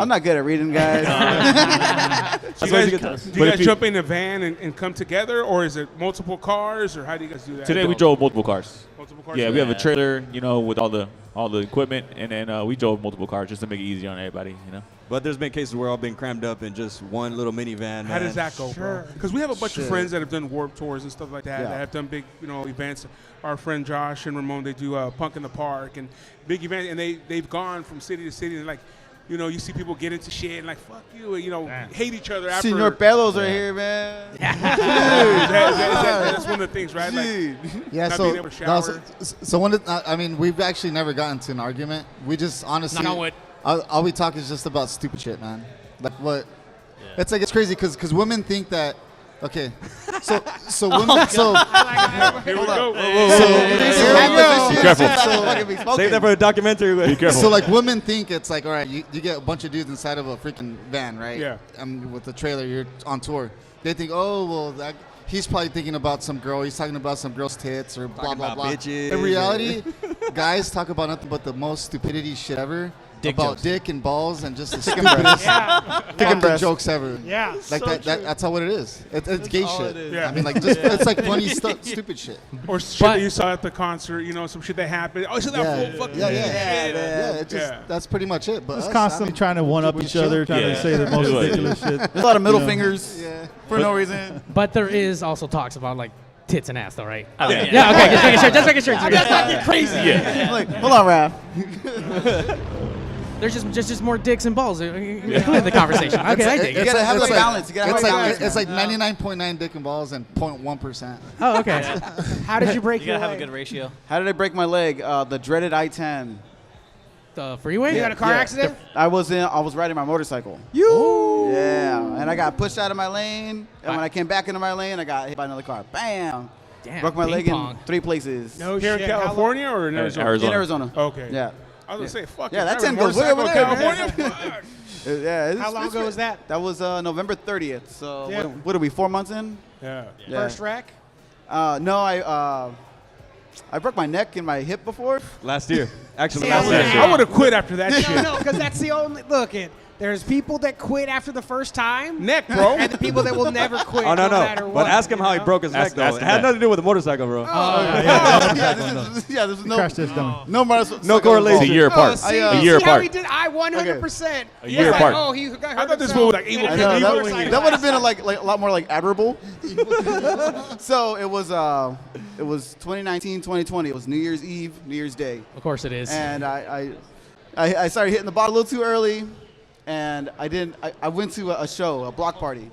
I'm not good at reading, guys. Do you guys jump in a van and come together, or is it multiple cars, or how do you guys do that? Today we drove multiple cars. Multiple cars? Yeah, we have a trailer, with all the equipment, and then we drove multiple cars just to make it easier on everybody, But there's been cases where I've been crammed up in just one little minivan. How does that go, bro? Because we have a bunch of friends that have done Warped Tours and stuff like that, Yeah. that have done big, events. Our friend Josh and Ramon, they do Punk in the Park and big events, and they've gone from city to city, and you see people get into shit and fuck you, hate each other after. Senor Pelos are here, man. That's one of the things, right? Yeah, not so being able to shower. we've actually never gotten to an argument. We just honestly, all we talk is just about stupid shit, man. Like what? It's it's crazy because women think that. Okay, so women. So Here we go. Be careful. Save that for a documentary. Be careful. So women think it's all right, you get a bunch of dudes inside of a freaking van, right? Yeah. With the trailer, you're on tour. They think, oh well, he's probably thinking about some girl. He's talking about some girl's tits or blah blah blah. Bitches. In reality, guys talk about nothing but the most stupidity shit ever. Dick about jokes. dick and balls and just the stupidest fucking jokes ever. Yeah. Like that's how what it is. It's gay shit. Yeah. I mean, it's funny stupid shit. Or shit that you saw at the concert, some shit that happened. Oh, so that full fucking shit. It just that's pretty much it. But Just constantly trying to one up each other, trying to say the most ridiculous shit. There's a lot of middle fingers for no reason. But there is also talks about tits and ass, though, right? Oh, yeah. Yeah. Okay. Just making sure. That's not get crazy. Like, hold on, Raph. There's just more dicks and balls in the conversation. Okay, I dig You it. gotta have the balance. You gotta have the balance. It's like 99.9 dick and balls and 0.1%. Oh, okay. How did you break You your gotta have a leg? good ratio. How did I break my leg? The dreaded I-10. The freeway? You got a car accident? I was riding my motorcycle. Yeah, and I got pushed out of my lane, and when I came back into my lane, I got hit by another car. Bam! Damn, Broke my ping leg pong. in 3 places. No Here in shit. How long- California or in Arizona? Arizona. In Arizona. Okay. Yeah. I was going to say, fuck Yeah, it, that driving 10 goes way over motorcycle in there, California? Fuck. Yeah. How long ago was that? That was November 30th. So Yeah. what are we? 4 months in? Yeah. First wreck? No, I broke my neck and my hip before. Last year. Actually, See, last I year. I would have quit after that shit. No, because that's the only look. There's people that quit after the first time, Neck, bro. and the people that will never quit. Oh, no. matter what. But ask him how he know? broke his neck, Ask though. him It had that. nothing to do with the motorcycle, bro. This is no Crash test dummy. no correlation. It's a year apart. See, a year see how he apart. did? I 100%. A year apart. Oh, he got hurt I thought this himself. movie was like evil. I know, Evil that, Wing. that would have been a lot more admirable. So it was 2019, 2020. It was New Year's Eve, New Year's Day, Of course it is. and I started hitting the bottle a little too early, and I went to a show, a block party,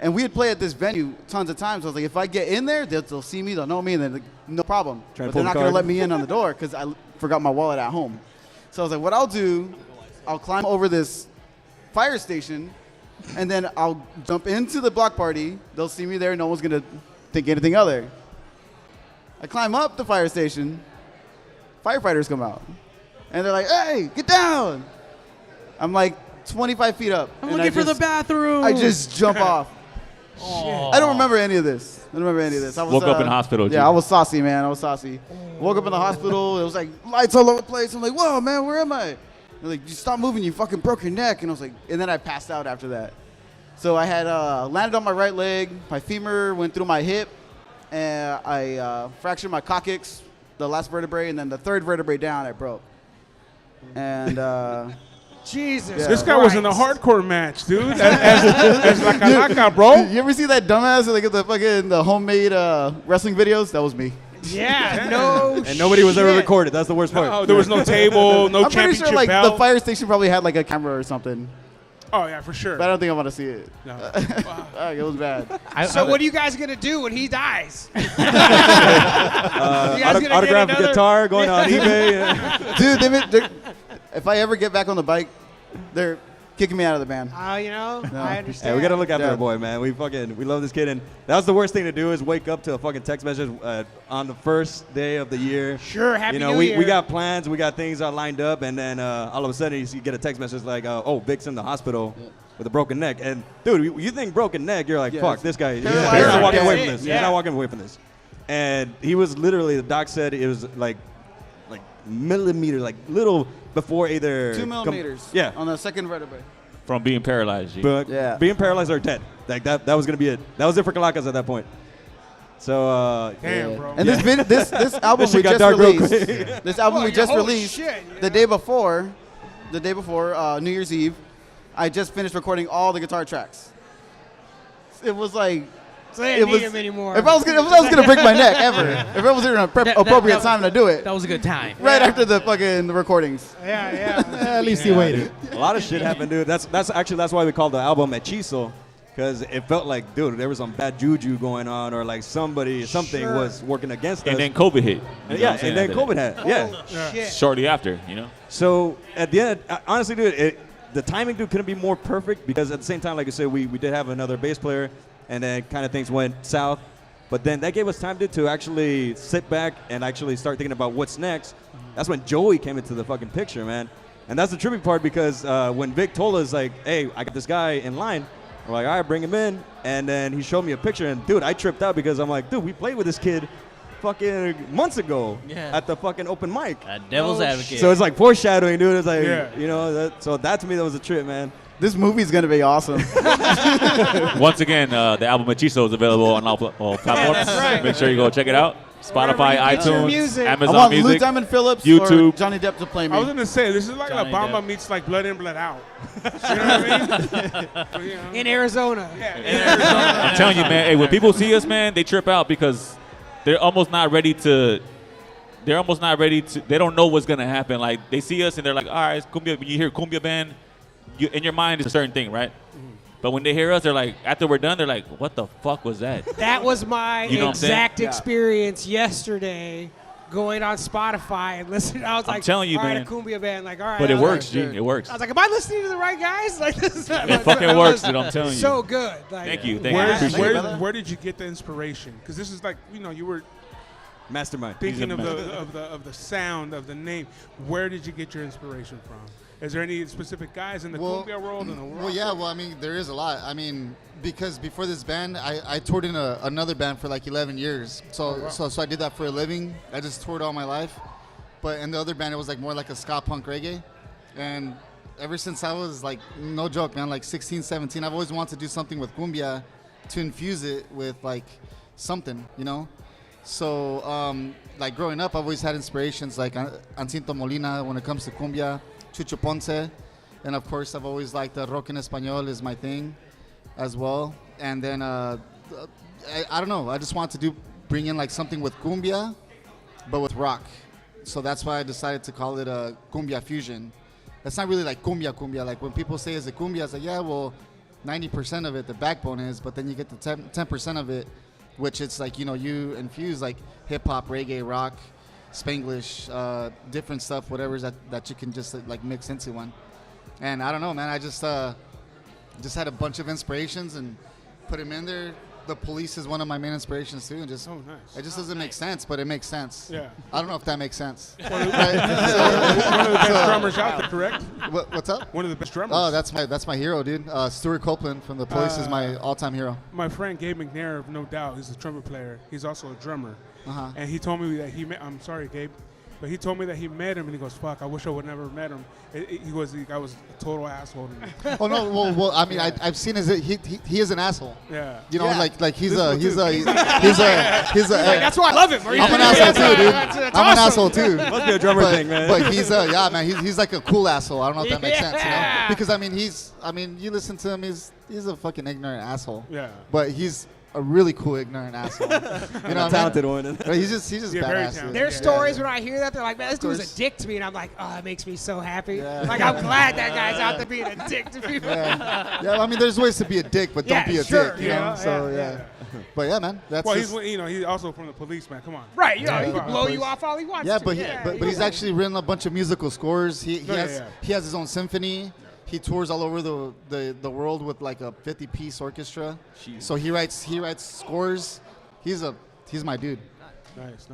and we had played at this venue tons of times. I was like, if I get in there, they'll see me, they'll know me, and then no problem. Trying to But pull they're not the gonna card. let me in on the door because I forgot my wallet at home. So I was like, what I'll do, I'll climb over this fire station, and then I'll jump into the block party. They'll see me there. No one's going to think anything other. I climb up the fire station. Firefighters come out. And they're like, hey, get down. I'm like 25 feet up. I'm looking for the bathroom. I just jump off. Oh. I don't remember any of this. I was, woke up in the hospital. Yeah, I was saucy, man. I was saucy. Woke up in the hospital. It was like lights all over the place. I'm like, whoa, man, where am I? They're like, you stop moving. You fucking broke your neck. And I was like, and then I passed out after that. So I had landed on my right leg. My femur went through my hip. And I fractured my coccyx, the last vertebrae. And then the third vertebrae down, I broke. And Jesus. Yeah. This guy was in a hardcore match, dude. As La Calaca, bro. You ever see that dumbass like the homemade wrestling videos? That was me. Yeah, no. And nobody was ever recorded. That's the worst part. No, there was no table, no I'm pretty championship sure like belt. the fire station probably had like a camera or something. Oh yeah, for sure. But I don't think I want to see it. No. It was bad. So what are you guys gonna do when he dies? Autograph a guitar, going on eBay. Dude, if I ever get back on the bike, they're kicking me out of the band. Oh, I understand. Hey, we gotta look after our boy, man. We love this kid, and that was the worst thing to do is wake up to a fucking text message on the first day of the year. Sure, happy New we, Year. we got plans, we got things all lined up, and then all of a sudden you get a text message like, "Oh, Vic's in the hospital with a broken neck." And dude, you think broken neck? You're like, "Fuck, this guy, he's not walking away from this. Yeah. He's not walking away from this." And he was literally, the doc said it was like millimeter, like little before either 2 millimeters. yeah, on the second vertebrae. From being paralyzed. G. But being paralyzed or dead. Like that was gonna be it. That was it for Calakas at that point. So damn, bro. And this album we just released. This album we just released the day before New Year's Eve. I just finished recording all the guitar tracks. It was like So they didn't need him anymore. If I was gonna break my neck ever, if it was an appropriate time to do it, That was a good time. right after the fucking recordings. Yeah. At least he waited. a lot of shit happened, dude. That's why we called the album Hechizo, because it felt like, dude, there was some bad juju going on, or like something was working against us. And then COVID hit. And then COVID hit. Yeah. Shit. Shortly after, So at the end, honestly, dude, the timing, dude, couldn't be more perfect, because at the same time, like I said, we did have another bass player, and then kind of things went south. But then that gave us time to actually sit back and actually start thinking about what's next. That's when Joey came into the fucking picture, man. And that's the trippy part, because when Vic told us, like, hey, I got this guy in line, we're like, all right, bring him in. And then he showed me a picture, and dude, I tripped out, because I'm like, dude, we played with this kid fucking months ago at the fucking open mic. Devil's advocate. So it's like foreshadowing, dude. It's like, Yeah. so that to me, that was a trip, man. This movie's gonna be awesome. Once again, the album Hechizo is available on all platforms. right. Make sure you go check it out. Spotify, Wherever you get your iTunes, music. I Amazon want Music, Lou Diamond Phillips YouTube. or Johnny Depp to play me. I was gonna say this is like Johnny Alabama Depp. meets like Blood In, Blood Out. You know what I mean? In Arizona. I'm telling you, man. Hey, when people see us, man, they trip out because they're almost not ready to. They don't know what's gonna happen. Like they see us and they're like, all right, it's cumbia. When you hear cumbia band, in your mind it's a certain thing, right? But when they hear us, they're like, after we're done, they're like, what the fuck was that? That was my You know what I'm saying? exact experience yesterday, going on Spotify and listening. I was I'm like, telling you, all right, man. a cumbia band. Like, all right. But it I was works, G. like, It works. I was like, am I listening to the right guys? Like, this is It fucking works, dude. I'm telling you. So good. Like, Thank you. Appreciate it. Where did you get the inspiration? Because this is like, you were Mastermind. thinking of the sound of the name. Where did you get your inspiration from? Is there any specific guys in the cumbia world? Well, yeah. Well, I mean, there is a lot. I mean, because before this band, I toured in another band for like 11 years. So I did that for a living. I just toured all my life. But in the other band, it was like more like a ska punk reggae. And ever since I was like, no joke, man, like 16, 17, I've always wanted to do something with cumbia to infuse it with like something, So, like growing up, I've always had inspirations like Ancinto Molina when it comes to cumbia, Chucho Ponce, and of course, I've always liked rock en español is my thing as well. And then, I don't know, I just want to bring in like something with cumbia, but with rock. So that's why I decided to call it a cumbia fusion. It's not really like cumbia. Like when people say is it cumbia, it's like, yeah, well, 90% of it, the backbone is, but then you get the 10% of it, which it's like, you infuse like hip hop, reggae, rock, Spanglish, different stuff, whatever that you can just like mix into one. And I don't know, man. I just had a bunch of inspirations and put him in there. The Police is one of my main inspirations too, and just Oh, nice. it just doesn't make sense, but it makes sense. Yeah. I don't know if that makes sense. One of the best drummers out there, correct? What's up? One of the best drummers. Oh, that's my hero, dude. Stuart Copeland from the Police is my all-time hero. My friend Gabe McNair, no doubt, he's a trumpet player. He's also a drummer. Uh-huh. And he told me that he met, I'm sorry, Gabe, but he told me that he met him, and he goes, fuck, I wish I would never met him. He was a total asshole to me. Oh no, well, I mean, I've seen he is an asshole. Yeah. You know, Yeah. like he's This a one he's too. a he's a. That's why I love him. I'm an asshole too, dude. That's I'm an awesome. asshole too. Must be a drummer but, thing, man. But he's he's like a cool asshole. I don't know if that makes sense, you know? Yeah. Because I mean, you listen to him, he's a fucking ignorant asshole. Yeah. But he's a really cool ignorant asshole. You know what I mean? Talented one. But he's just Yeah, very badass. talented. Dude. There's stories when I hear that, they're like, man, this dude's course. a dick to me. And I'm like, oh, it makes me so happy. Yeah. Like, I'm glad that guy's out there being a dick to people. Yeah, I mean, there's ways to be a dick, but Yeah, don't be a sure, dick, you yeah, know? So, yeah, yeah. But yeah, man, that's Well, just, he's also from the Police, man. Come on. Right, you know, he Yeah. can blow you off all he wants yeah, to. but he's actually written a bunch of musical scores. He Yeah, has yeah. he has his own symphony. He tours all over the world with like a 50-piece orchestra. So he writes scores. He's my dude. Nice.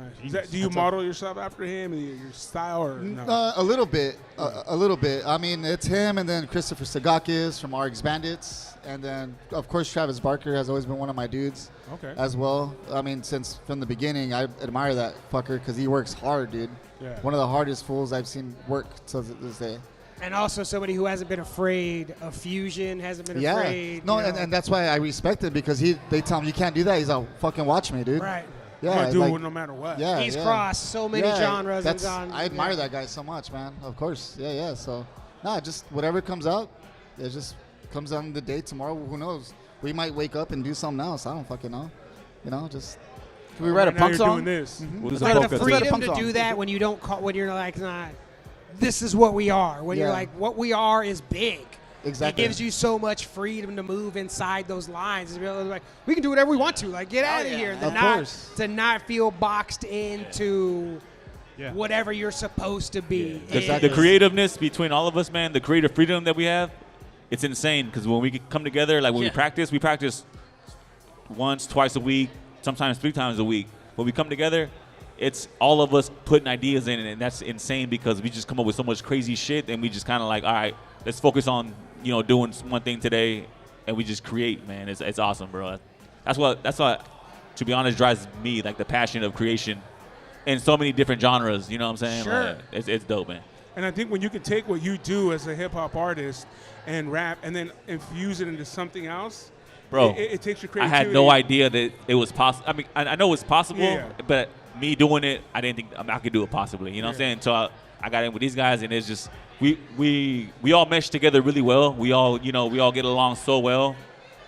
Do you model yourself after him and your style, or no? A little bit. A little bit. I mean, it's him, and then Christopher Sagakis from RX Bandits, and then of course Travis Barker has always been one of my dudes. Okay. As well. I mean, since from the beginning, I admire that fucker because he works hard, dude. Yeah. One of the hardest fools I've seen work to this day. And also somebody who hasn't been afraid of fusion, hasn't been afraid. No, you know. and that's why I respect it because they tell him you can't do that. He's like, fucking watch me, dude. Right. Yeah. do like, it no matter what. Yeah. He's yeah. crossed so many genres and That's, gone. I admire yeah. that guy so much, man. Of course. Yeah. So, just whatever comes out, it just comes on the day tomorrow. Who knows? We might wake up and do something else. I don't fucking know. You know, just. Can we write a Now punk you're song? doing this. We'll do some Like polka the too. freedom punk to song. do that when you don't call, when you're like, nah, this is what we are. When you're Yeah. like, what we are is big. Exactly. It gives you so much freedom to move inside those lines. It's really like, we can do whatever we want to. Like, get out of here. Of course. To not feel boxed into whatever you're supposed to be. The creativeness between all of us, man, the creative freedom that we have, it's insane. Because when we come together, like when we practice once, twice a week, sometimes 3 times a week. When we come together, it's all of us putting ideas in it, and that's insane because we just come up with so much crazy shit, and we just kind of like, all right, let's focus on doing one thing today, and we just create, man. It's awesome, bro. That's what, to be honest, drives me, like the passion of creation in so many different genres. You know what I'm saying? Sure. Like, it's dope, man. And I think when you can take what you do as a hip hop artist and rap, and then infuse it into something else, Bro, it takes your I creativity. had no idea that it was possible. I mean, I know it's possible, Yeah. but me doing it, I didn't think I could do it possibly. You know what I'm saying? So I got in with these guys, and it's just we all mesh together really well. We all get along so well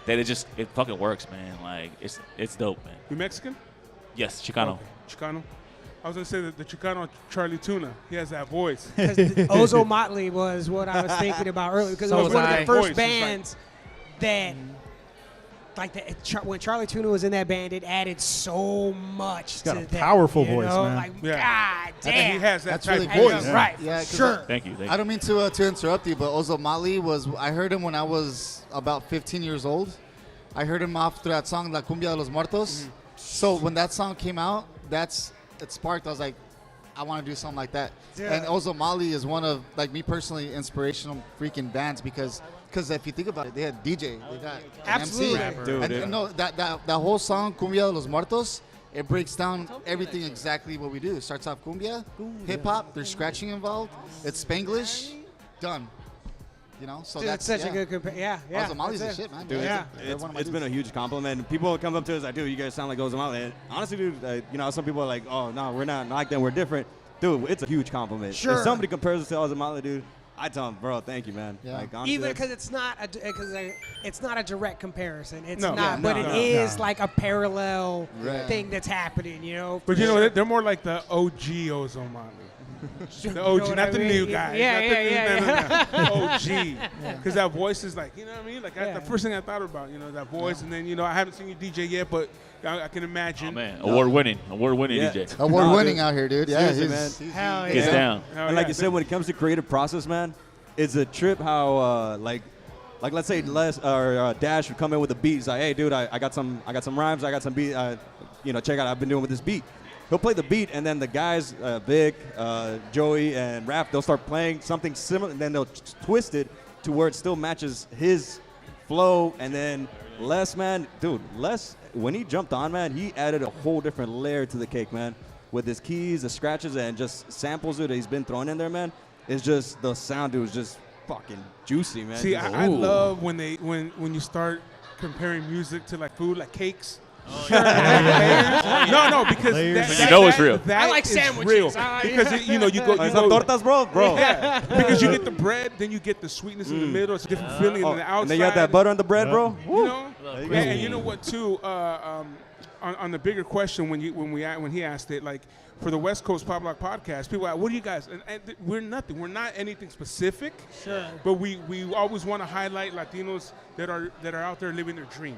that it fucking works, man. Like it's dope, man. You Mexican? Yes, Chicano. Okay. Chicano. I was gonna say that the Chicano Charlie Tuna. He has that voice. Because Ozo Motley was what I was thinking about earlier. Because it was one of the first bands that, when Charlie Tuna was in that band, it added so much to got a that. powerful you voice, know? man. Like, Yeah. God I think damn. he has that That's type really of cool. voice. Yeah. Right. Yeah, 'cause Sure. Thank you. I don't mean to interrupt you, but Ozo Mali I heard him when I was about 15 years old. I heard him after that song, La Cumbia de los Muertos. So when that song came out, it sparked. I was like, I want to do something like that. Yeah. And Ozo Mali is one of, like me personally, inspirational freaking bands because if you think about it, they had DJ, they got an Absolutely. MC. Dude, And no, that whole song, Cumbia de los Muertos, it breaks down everything exactly what we do. It starts off cumbia, hip hop, there's scratching involved, it's Spanglish, done. You know, so Dude, that's such a good comparison. Yeah. Ozo Mali's the that's it. shit, man. Dude, Yeah. They're one of my it's been a dudes. huge compliment. People come up to us like, dude, you guys sound like Ozo Mali. And honestly, dude, some people are like, oh, no, we're not like them, we're different. Dude, it's a huge compliment. Sure. If somebody compares us to Ozo Mali, dude, I tell them, bro, thank you, man. Yeah. Like, honestly, Even that's- because it's not a direct comparison. It's No. not, Yeah, but no. it is like a parallel Right. thing that's happening. You know. But you know, they're more like the OG Ozo Mali. The OG, what not I the mean? new guy. Yeah, not the yeah, new, no. OG. Because that voice is like, you know what I mean? Like the first thing I thought about, that voice. And then, I haven't seen you DJ yet, but I can imagine. Oh man, award-winning Yeah. DJ. Award winning dude. out here, dude. Yeah, Seriously, he's man. Hell Gets yeah. down. Hell And like yeah. you said, when it comes to creative process, man, it's a trip how like let's say Les or Dash would come in with a beat. He's like, hey, dude, I got some rhymes, I got some beat. Check out, I've been doing with this beat. He'll play the beat, and then the guys, Vic, Joey, and Raph, they'll start playing something similar, and then they'll twist it to where it still matches his flow. And then Les, when he jumped on, man, he added a whole different layer to the cake, man. With his keys, the scratches, and just samples that he's been throwing in there, man. It's just, the sound, was just fucking juicy, man. See, I love when you start comparing music to like food, like cakes. Oh, yeah. No, because it's real. I like sandwiches. Real. Because you go. Tortas, bro. Yeah, because you get the bread, then you get the sweetness in the middle. It's a different feeling in the outside. And then you have that butter on the bread, bro. You know, and you know what too? On the bigger question, when he asked it, like for the West Coast Pop Lock Podcast, people are, what do you guys? And we're nothing. We're not anything specific. Sure. But we always want to highlight Latinos that are out there living their dream.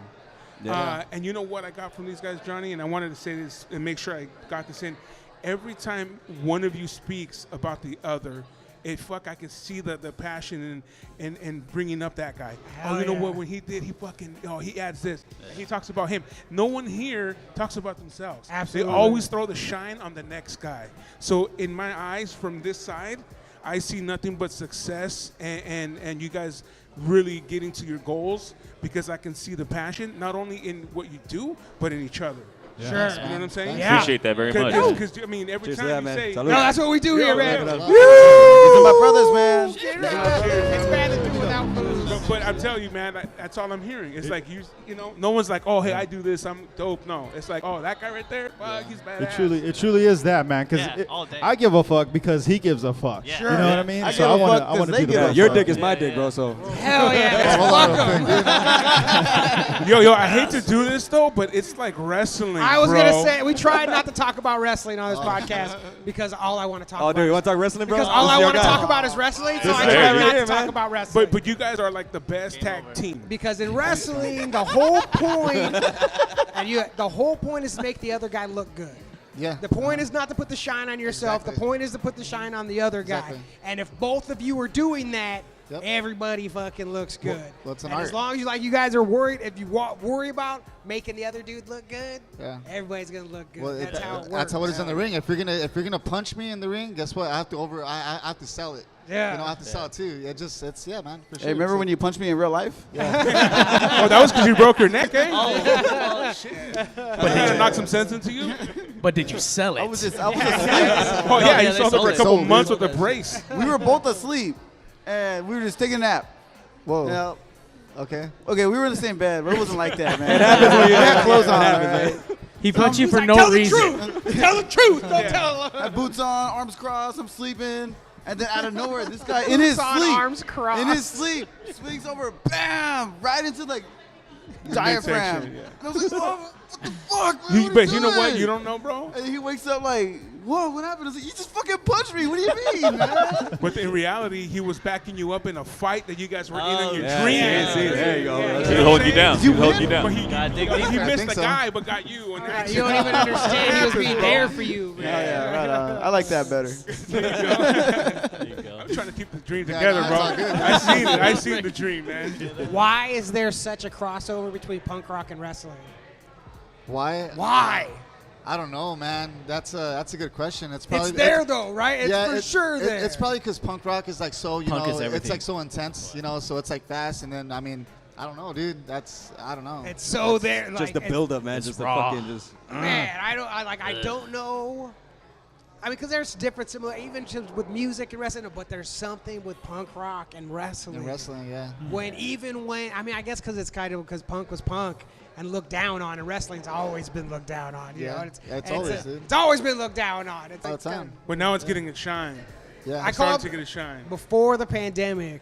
Yeah. And you know what I got from these guys, Johnny? And I wanted to say this and make sure I got this in. Every time one of you speaks about the other, I can see the passion and bringing up that guy. Hell you know what? When he did, he adds this. He talks about him. No one here talks about themselves. Absolutely. They always throw the shine on the next guy. So in my eyes, from this side, I see nothing but success and you guys really getting to your goals, because I can see the passion not only in what you do but in each other. Yeah. Sure. You know what I'm saying? Yeah. Appreciate that very much. Because I mean, every time you say, no, that's what we do here, man. These are my brothers, man. It's bad to do without food. But I'm telling you, man, that's all I'm hearing. It's like you know, no one's like, oh, hey, I do this, I'm dope. No, it's like, oh, that guy right there, fuck, he's badass. It truly is that, man. Because I give a fuck because he gives a fuck. Yeah. You know what I mean? I so I want to do the best. Your dick is my dick, bro. So hell yeah, fuck him. Yo, I hate to do this though, but it's like wrestling. I was gonna say we tried not to talk about wrestling on this podcast because all I want to talk about. Oh, dude, you want to talk wrestling, bro? Because all I want to talk about is wrestling, so I try not to talk about wrestling. But you guys are like the best tag team. Because in wrestling, the whole point is to make the other guy look good. Yeah. The point is not to put the shine on yourself. Exactly. The point is to put the shine on the other guy. Exactly. And if both of you are doing that, everybody fucking looks good. Well, it's an and art. as long as you guys are worried, if you worry about making the other dude look good, everybody's gonna look good. Well, that's how it works. That's how it is in the ring. If you're gonna punch me in the ring, guess what? I have to sell it. Yeah. You know, I have to sell it too. It's man. For sure. Hey, remember when you punched me in real life? Yeah. Oh, that was because you broke your neck, eh? Oh, shit. But did you knock some sense into you? But did you sell it? I was just Oh yeah, you sold it for a couple months with a brace. We were both asleep, and we were just taking a nap. Whoa. You know, Okay. we were in the same bed, but it wasn't like that, man. It happens when you had clothes on. right? He punched you for Like, no tell reason. The truth. Tell the truth. Don't tell. I had boots on, arms crossed, I'm sleeping. And then out of nowhere, this guy in his Boots on, sleep, arms crossed. in his sleep, swings over, bam, right into like diaphragm. Midsection, yeah. And I was like, oh, what the fuck, man? But you know what? You don't know, bro. And he wakes up like, whoa, what happened? I was like, you just fucking punched me. What do you mean, man? But in reality, he was backing you up in a fight that you guys were in your Yeah, dream. see, there you go. He was holding you down. He was holding you But down. he I missed think the so. guy, but got you. And You don't even understand. He was being there for you. Yeah, right on. I like that better. There you go. I'm trying to keep the dream Yeah, together, no, bro. it's all good. I seen it. I seen the dream, man. Why is there such a crossover between punk rock and wrestling? Why? Why? I don't know, man. That's a good question. It's probably It's there though, right? It's for sure there. It's probably because punk rock is like so, Punk is it's everything. like so intense, so it's like fast. And then I mean, I don't know, dude. I don't know. It's so there. Like, Just the build-up, man. Just the raw. fucking just. Man, I don't know. I mean, because there's different similar, even with music and wrestling, but there's something with punk rock and wrestling. In wrestling, yeah. When I mean, I guess because it's kind of because punk was punk and looked down on, and wrestling's always been looked down on. You Yeah. know? It's always, dude. It's always been looked down on. It's All like the time. But now it's getting a shine. Yeah. I It's call starting to get a shine. before the pandemic.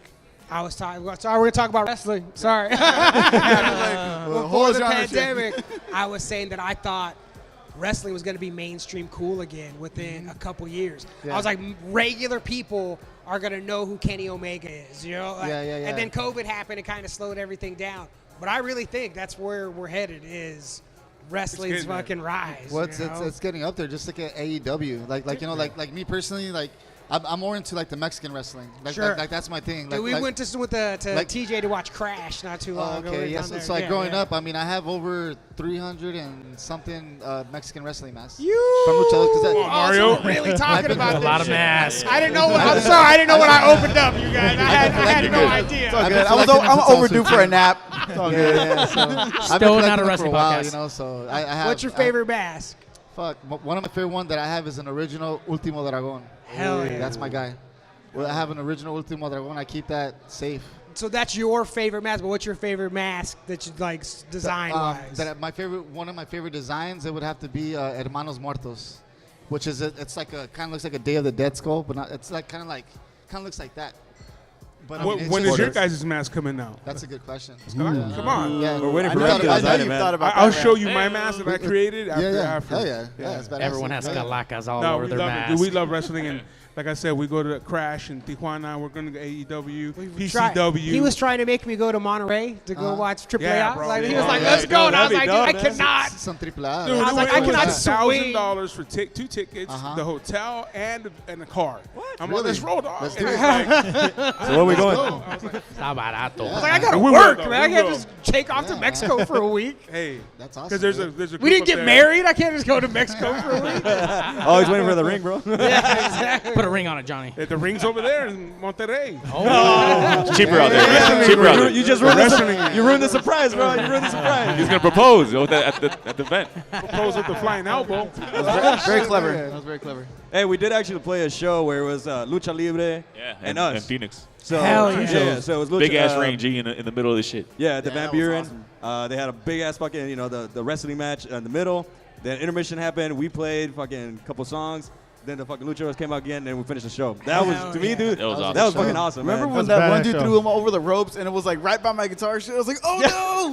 I was talking. Sorry, we're gonna talk about wrestling. Sorry. Well, Before the genre shit. pandemic, I was saying that I thought wrestling was going to be mainstream cool again within a couple years. Yeah. I was like, regular people are going to know who Kenny Omega is, you know? Like, Yeah. And then COVID happened and kind of slowed everything down. But I really think that's where we're headed is wrestling's getting there. fucking rise. Well, you know? it's getting up there, just like at AEW. Like me personally, like I'm more into like the Mexican wrestling. Like, Sure. like that's my thing. Dude, we went to like- TJ to watch Crash not too long ago. Okay, We yes. were down So there. like Yeah, growing yeah. up, I mean, I have over 300 and something Mexican wrestling masks. You. From Lucha, 'cause that- Mario. So we're really talking about A this lot of shit. masks. I didn't know. I'm sorry. I didn't know what I opened up, you guys. I had no idea. It's all I've good. been I'm collecting them since I was overdue for a nap. It's all good. Yeah, so I've been Still collecting not a them for wrestling while, podcast. you know. So I have. What's your favorite mask? Fuck, one of my favorite ones that I have is an original Último Dragón. Hell yeah. That's my guy. Well, I have an original Último Dragón. I keep that safe. So that's your favorite mask, but what's your favorite mask that you like design-wise? One of my favorite designs, it would have to be Hermanos Muertos, which is it's like a kind of looks like a Day of the Dead skull, but not. It's like kind of looks like that. But I mean, it's When just- is your guys' mask coming out? That's a good question. Come on. Yeah. We're waiting I for know Rev to that- I design know it, you've man. thought about I'll that, show man. you my mask that I created after. Hell yeah. That's badass. Everyone has Yeah. Calakas all No, over we their love it. masks. Dude, we love wrestling, and like I said, we go to Crash in Tijuana. We're going to AEW, Try- PCW. He was trying to make me go to Monterey to go watch AAA. Yeah, bro. Like, he Yeah. was like, Yeah, "Let's go," and I was that'd like, be "Dude, dope, I cannot." Some AAA. Dude, I was like, I cannot swing. $1,000 for 2 tickets, the hotel, and a car. I'm like, Really? let's roll, dog. Let's And do it's it. like, So where are we going? I was like, Está barato. I was like, I gotta We will, work, though. man. I We can't will. just take off to Mexico for a week. hey, That's awesome. because there's a dude. group We didn't up get there. married. I can't just go to Mexico for a week. Always waiting for the ring, bro. Yeah, exactly. Put a ring on it, Johnny. The ring's over there in Monterrey. It's cheaper out there. Cheaper out there. You just ruined Wrestling. you ruined the surprise, bro. You ruined the surprise. He's gonna propose at the event. Propose with the flying elbow. Very clever. That was very clever. Hey, we did actually play a show where it was Lucha Libre and and us. and Phoenix. So, Hell yeah. yeah. So it was Lucha, Big ass ring G in the middle of this shit. Yeah, the Yeah, Van that was Buren. awesome. They had a big ass fucking, the wrestling match in the middle. Then intermission happened. We played fucking couple songs. Then the fucking Luchadors came out again, and we finished the show. That was, to me, dude, That was awesome. that was fucking awesome, Remember man. when That's that one badass dude show. threw him over the ropes and it was like right by my guitar shit? I was like, oh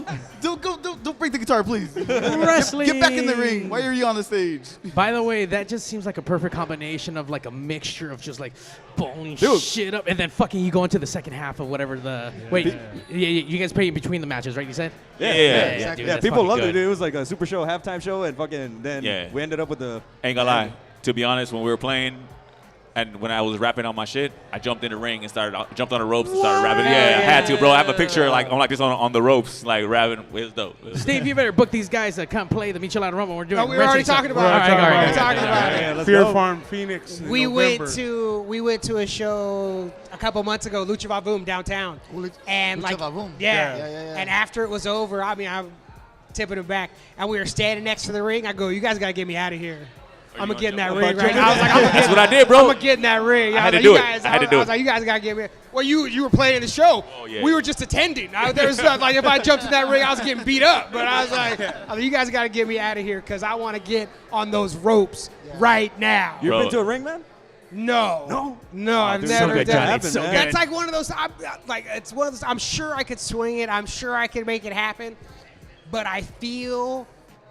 no! Don't break the guitar, please. Wrestling. Get back in the ring. Why are you on the stage? By the way, that just seems like a perfect combination of like a mixture of just like blowing Dude. shit up, and then fucking you go into the second half of whatever the. Wait, you guys play in between the matches, right? You said. Yeah. dude, Yeah, that's people fucking loved it, good. dude. It was like a super show, halftime show, and fucking then Yeah. we ended up with the. Ain't gonna lie. To be honest, when we were playing, and when I was rapping on my shit, I jumped in the ring and jumped on the ropes and started rapping. Yeah, I had to, bro. I have a picture like on this on the ropes, like rapping. It was dope. It was Steve, you better book these guys to come play the Michelada Rumble. We're doing. Oh, we were already wrestling talking stuff. about it. All right, all right, We're talking about it. Yeah, let's Fear go. Farm, Phoenix. in We November. went to a show a couple months ago, Lucha Vavoom downtown, and Lucha like Vavoom. yeah. Yeah. And after it was over, I mean, I'm tipping it back, and we were standing next to the ring. I go, you guys gotta get me out of here. I'm gonna get in that ring right now. I was like, That's what I did, bro. I'm gonna get in that ring. I had to was do like, it. you guys- I had to do was it. like, you guys gotta get me. Well, you were playing the show. Oh, yeah. We were just attending. There was like if I jumped in that ring, I was getting beat up. But I was like, you guys gotta get me out of here because I want to get on those ropes right now. You ever Bro. been to a ring, man? No, I've dude, never so good, done John. it. It's so That's good. like one of those. It's one of those. I'm sure I could swing it. I'm sure I could make it happen, but I feel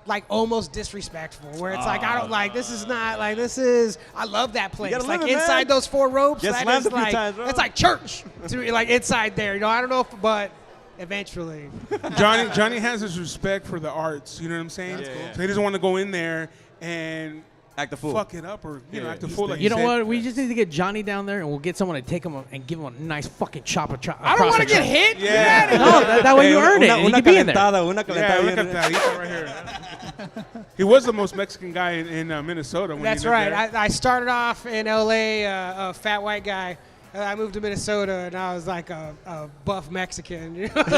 like almost disrespectful. Where it's like I don't like. This is not like this is. I love that place. gotta Like live it, man. inside those four ropes. Get That slammed is a few like times, bro. it's like church to me. Like inside there. I don't know, but eventually. Johnny has his respect for the arts. You know what I'm saying? cool. So he doesn't want to go in there and Act a fool. fuck it up or act a fool. Like You know said. what? We just need to get Johnny down there, and we'll get someone to take him and give him a nice fucking chop. I don't want to get hit. Yeah. No, that way you earn it. and you Una can be in there. calentada, una Yeah, calentada. look at that. He's right here. He was the most Mexican guy in Minnesota. When That's he lived right. there. I started off in L.A. A fat white guy. I moved to Minnesota, and I was like a buff Mexican. Hey, what's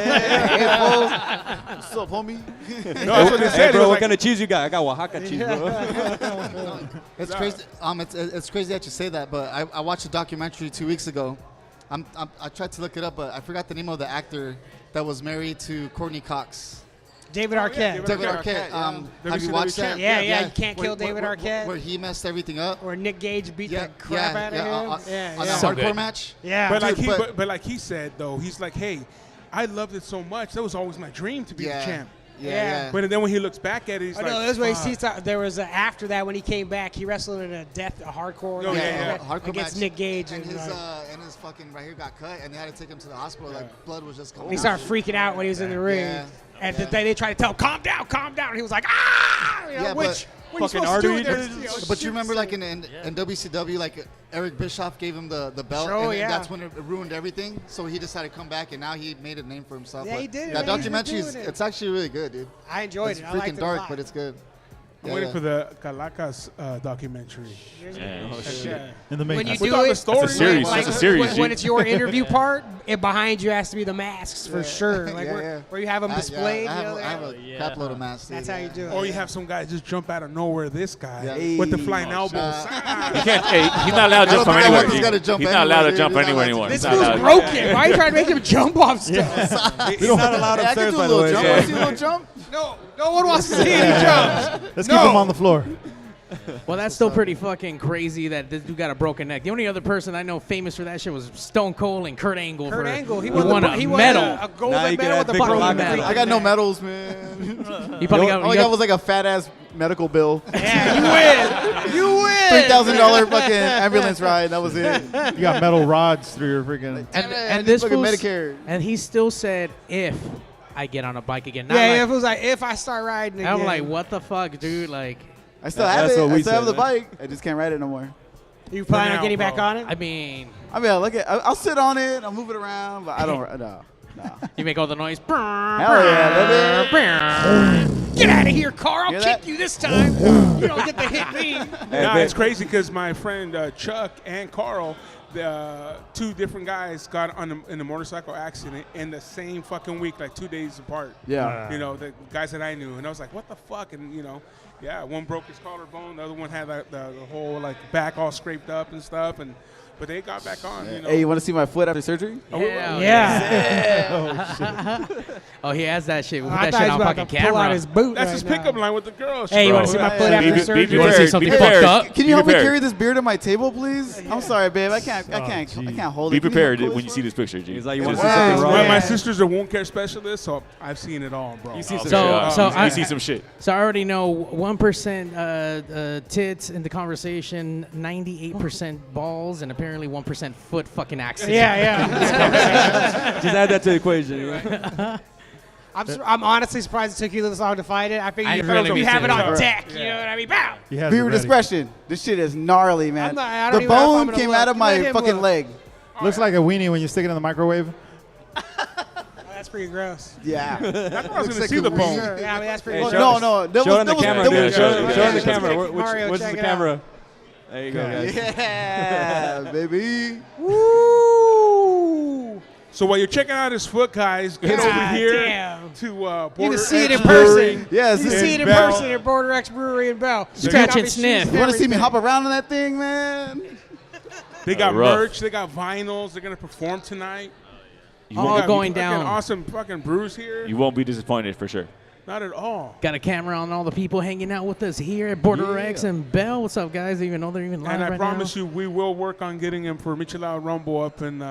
up, homie? No, that's what he Hey, said. He bro, was what like, kind of cheese you got? I got Oaxaca cheese, bro. It's crazy. It's crazy that you say that, but I watched a documentary 2 weeks ago. I tried to look it up, but I forgot the name of the actor that was married to Courtney Cox. David Arquette. David Arquette. Have you WCW watched that? champ. Yeah, you can't kill David Arquette. Where he messed everything up. Or Nick Gage beat the crap out of him. On Yeah, that So hardcore good. match. yeah. but like Dude, but like he said though, he's like, hey, I loved it so much. That was always my dream to be the champ. Yeah. But then when he looks back at it, he's Oh, like, no, this way fuck. there was after that when he came back, he wrestled in a hardcore Oh, match yeah. Hardcore against match. Nick Gage, And and his fucking right here got cut, and they had to take him to the hospital. Like blood was just coming. he out. started freaking out when he was in the ring. Yeah. And they tried to tell him, calm down. And he was like, ah! Yeah, Which What are you fucking supposed to do artery. with there? But you remember, like in WCW, like Eric Bischoff gave him the belt, Oh, and then yeah. that's when it ruined everything. So he decided to come back, and now he made a name for himself. Yeah, But he did, That man. He's been documentary doing it. it's actually really good, dude. I enjoyed It's it. I freaking liked it a dark, lot. but it's good. I'm waiting for the Calakas documentary. Yeah. In the When making. you With do all it, the stories. That's a series. like, That's a series, when G. it's your interview part, and behind you has to be the masks for sure. Like where you have them displayed. I you know, have a crap load of masks. That's dude. how you do it. Or you have some guy just jump out of nowhere. This guy Yeah. with the flying elbows. You can't. Hey, he's not allowed to jump from I don't think anywhere. he's G. gotta jump He's not allowed to anywhere, jump dude. anywhere He's not anymore. This He's not feels allowed. broken. Why are you trying to make him jump off stuff? He's not allowed Hey, I can upstairs, do by a the little way. jump. so- Want to see a little jump? No one wants to see any jumps. Let's keep him on the floor. Well, that's still pretty fucking crazy that this dude got a broken neck. The only other person I know famous for that shit was Stone Cold and Kurt Angle. Kurt for, Angle, he won won a he won medal. a Now golden you can medal have with a Victor fucking Lock medal. I got no medals, man. You probably got, All I you got got was like a fat ass medical bill. Yeah, you win. You win. $3,000 fucking ambulance ride. That was it. You got metal rods through your freaking. and this fucking fool Medicare. and he still said if I get on a bike again. Not Yeah, like, if it was like if I start riding again. I'm like, what the fuck, dude? Like, I still have That's it. what I we still have said, the man. bike. I just can't ride it no more. You planning now, on getting back bro. on it? I mean, I mean, I'll sit on it. I'll move it around, but I don't. No. you make all the noise. Hell yeah, baby. Get out of here, car! I'll Hear kick that? you this time. You don't get to hit me. Nah, it's crazy because my friend Chuck and Carl, the two different guys got in a motorcycle accident in the same fucking week, like 2 days apart. Yeah. You know, the guys that I knew. And I was like, what the fuck? And, you know, yeah, one broke his collarbone. The other one had like, the whole, like, back all scraped up and stuff. But they got back on, you know. Hey, you want to see my foot after surgery? Yeah. Oh, he has that shit. Put I that thought shit he on was about fucking to pull out camera. his boot. That's right his now. pickup line with the girls. Hey, you want bro. to see my foot Be- after be surgery? You want to see something fucked up? Can you help me prepared. carry this beer to my table, please? I'm sorry, babe. I can't hold it. Be Can you prepared hold when this you for see me? this picture, G. He's like, you want to Just- see something wrong? Well, my sister's a wound care specialist, so I've seen it all, bro. You see some So- shit. so you I- see some shit. So I already know 1% tits in the conversation, 98% balls, and apparently 1% foot fucking accident. Yeah. Just add that to the equation. You know? I'm honestly surprised it took you this long to find it. I figured I you really you have it on appreciate deck. You know what I mean? Bow. He has Viewer it ready. discretion. This shit is gnarly, man. I don't The even know if I'm bone gonna came look. out of Let my him fucking look. leg. Looks like a weenie when you stick it in the microwave. Oh, that's pretty gross. Yeah. I thought I was Looks going to like see a the weed. bone. Sure. Yeah, I mean, that's pretty Hey, gross. show- No, that Show it on the was- camera, that dude. was- Show it on the Yeah, camera. yeah, Mario, Which is check the it out. camera? There you go, guys. Yeah, baby. Woo! So while you're checking out his foot, guys, get over God here damn. to You Border can see it in X Brewery. person. Yes. You can see it in Bell. person at Border X Brewery in Bell. Scratch and sniff. You want to see me hop around on that thing, man? They got Rough. merch. They got vinyls. They're going to perform tonight. All got going fucking down. Awesome fucking brews here. You won't be disappointed for sure. Not at all. Got a camera on all the people hanging out with us here at Border X and Bell. What's up, guys? Even though they're even live And I right promise now. you, we will work on getting him for Michelada Rumble up in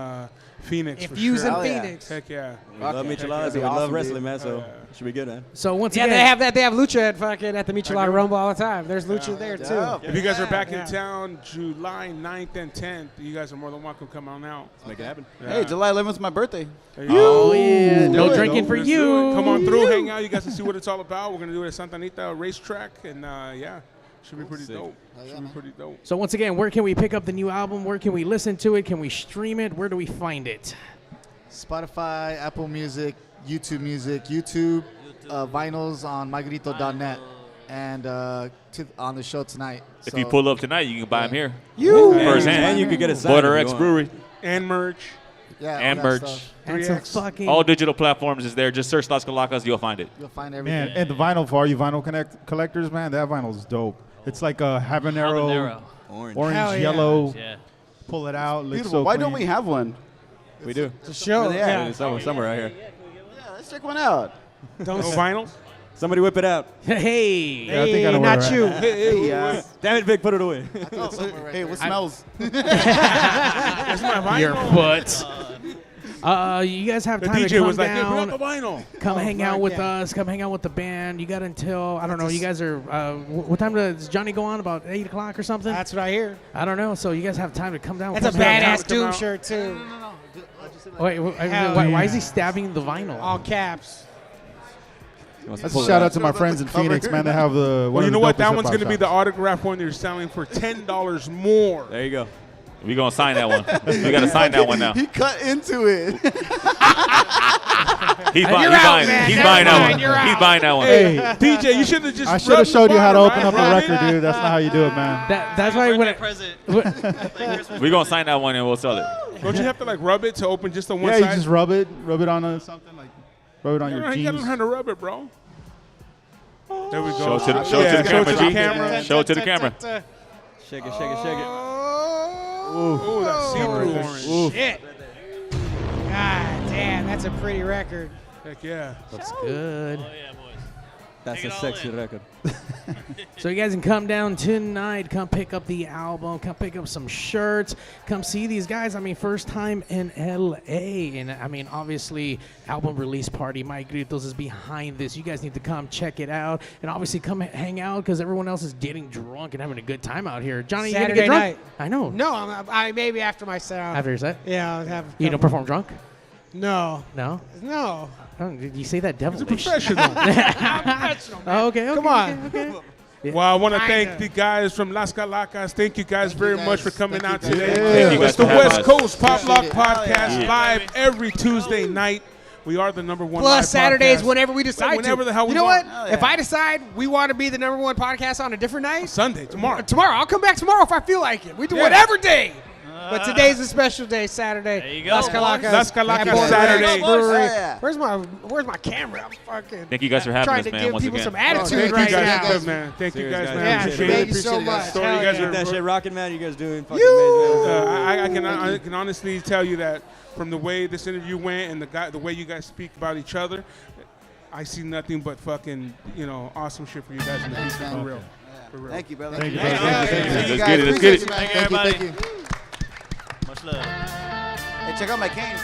Phoenix. If for you's sure. in Hell yeah. Phoenix. Heck yeah. We love Okay. micheladas and we Awesome, love dude. wrestling, man. So it should be good, man. So once Yeah, again, they have that. They have Lucha at the Michelada Rumble all the time. There's Lucha there too. Dope. If you guys are back Yeah. in town July 9th and 10th, you guys are more than welcome to come on out. Let's make it happen. Hey, July 11th is my birthday. There Oh yeah, Do no it. drinking for Let's do it. you. Come on through, hang out. You guys can see what it's all about. We're going to do it at Santa Anita racetrack. And yeah, should be pretty dope. Should be pretty dope. So once again, where can we pick up the new album? Where can we listen to it? Can we stream it? Where do we find it? Spotify, Apple Music, YouTube Music, YouTube, vinyls on mygrito.net, and on the show tonight. If So- you pull up tonight, you can buy them here. You. Firsthand. And you could get a sign. Border if you X want. Brewery. And merch. yeah, all and that merch. stuff. And some 3X. fucking. All digital platforms is there. Just search Las Calakas, you'll find it. You'll find everything. Man, and the vinyl for all you vinyl collectors, man, that vinyl is dope. It's like a habanero, Orange. orange, Hell yeah. yellow. Yeah. Pull it out. Looks Beautiful. so Why don't clean. we have one? We do. The show. Where they at? Yeah. It's somewhere right here. Yeah, let's check one out. No vinyls? Somebody whip it out. Hey. Yeah, I think I know where not we're you. at. Hey, Damn it, Vic, put it away. hey, what smells? That's my vinyl. Your foot. You guys have The time to DJ come was like, hey, put down. up a vinyl. Come hang out fuck with yeah. us. Come hang out with the band. You got until I don't know. You guys are. What time does Johnny go on? About 8 o'clock or something? That's what I hear. I don't know. So you guys have time to come down. That's a Come hang out. badass Doom shirt too. Wait, Hell why yeah. is he stabbing the vinyl? All caps. That's a shout out to my friends in Phoenix, man. They have the. Well, you know what? That one's going to be the autograph one. They're selling for $10 more. There you go. We gonna sign that one. We gotta sign that one now. He cut into it. He's buying that one. He's buying that one. Hey, DJ, you should have just. I should have showed you how to open up a record, dude. That's not how you do it, man. That's why when We gonna sign that one and we'll sell it. Don't you have to like rub it to open just the one Yeah, side? you just rub it on something like, rub it on your You jeans. gotta learn how to rub it, bro. There we go. Show it to the camera, G. Show it to the camera. Shake it, shake it, shake it. Ooh, that see-through orange. Shit. God damn, that's a pretty record. Heck yeah. Looks good. That's a sexy record. So you guys can come down tonight, come pick up the album, come pick up some shirts, come see these guys. I mean, first time in LA. And I mean, obviously, album release party, Mike Gritos is behind this. You guys need to come check it out. And obviously come hang out because everyone else is getting drunk and having a good time out here. Johnny, Saturday you gonna get drunk? night. I know. No, I maybe after my set. After your set? Yeah, I'll have. You don't perform drunk? No. No? No. Oh, did you say that devilish? He's a professional. I'm professional. Oh, okay. Come on. Okay. Yeah. Well, I want to thank the guys from Las Calakas. Thank you guys very much for coming out today. Thank you guys It's the for having West us. Coast Pop Lock Podcast Yeah. live every Tuesday night. We are the number one. Plus live Saturdays podcast. whenever we decide Whenever to. the hell we You know want. what? If I decide we want to be the number one podcast on a different night, Sunday, tomorrow. Tomorrow. I'll come back tomorrow if I feel like it. We do whatever day. But today's a special day, Saturday. There you go. Las Calakas. Las Calakas at Border Saturday. Brewery. Yeah. Where's my camera? I'm fucking Thank you guys for having trying us, to man, give once people again. some Thank attitude you right guys, now. good, man. Thank you Serious guys, guys. man. Yeah, Appreciate thank it. you so much. Story, Hell you guys yeah. are That ver- shit rocking, man. You guys doing fucking amazing. I can honestly tell you that from the way this interview went and the way you guys speak about each other, I see nothing but fucking awesome shit for you guys in the future. For real. For real. Thank you, brother. Thank you, Thank brother. you. Thank you. Let's get it. Let's get it. Thank you, everybody. Thank you. Much love. Hey, check out my cane.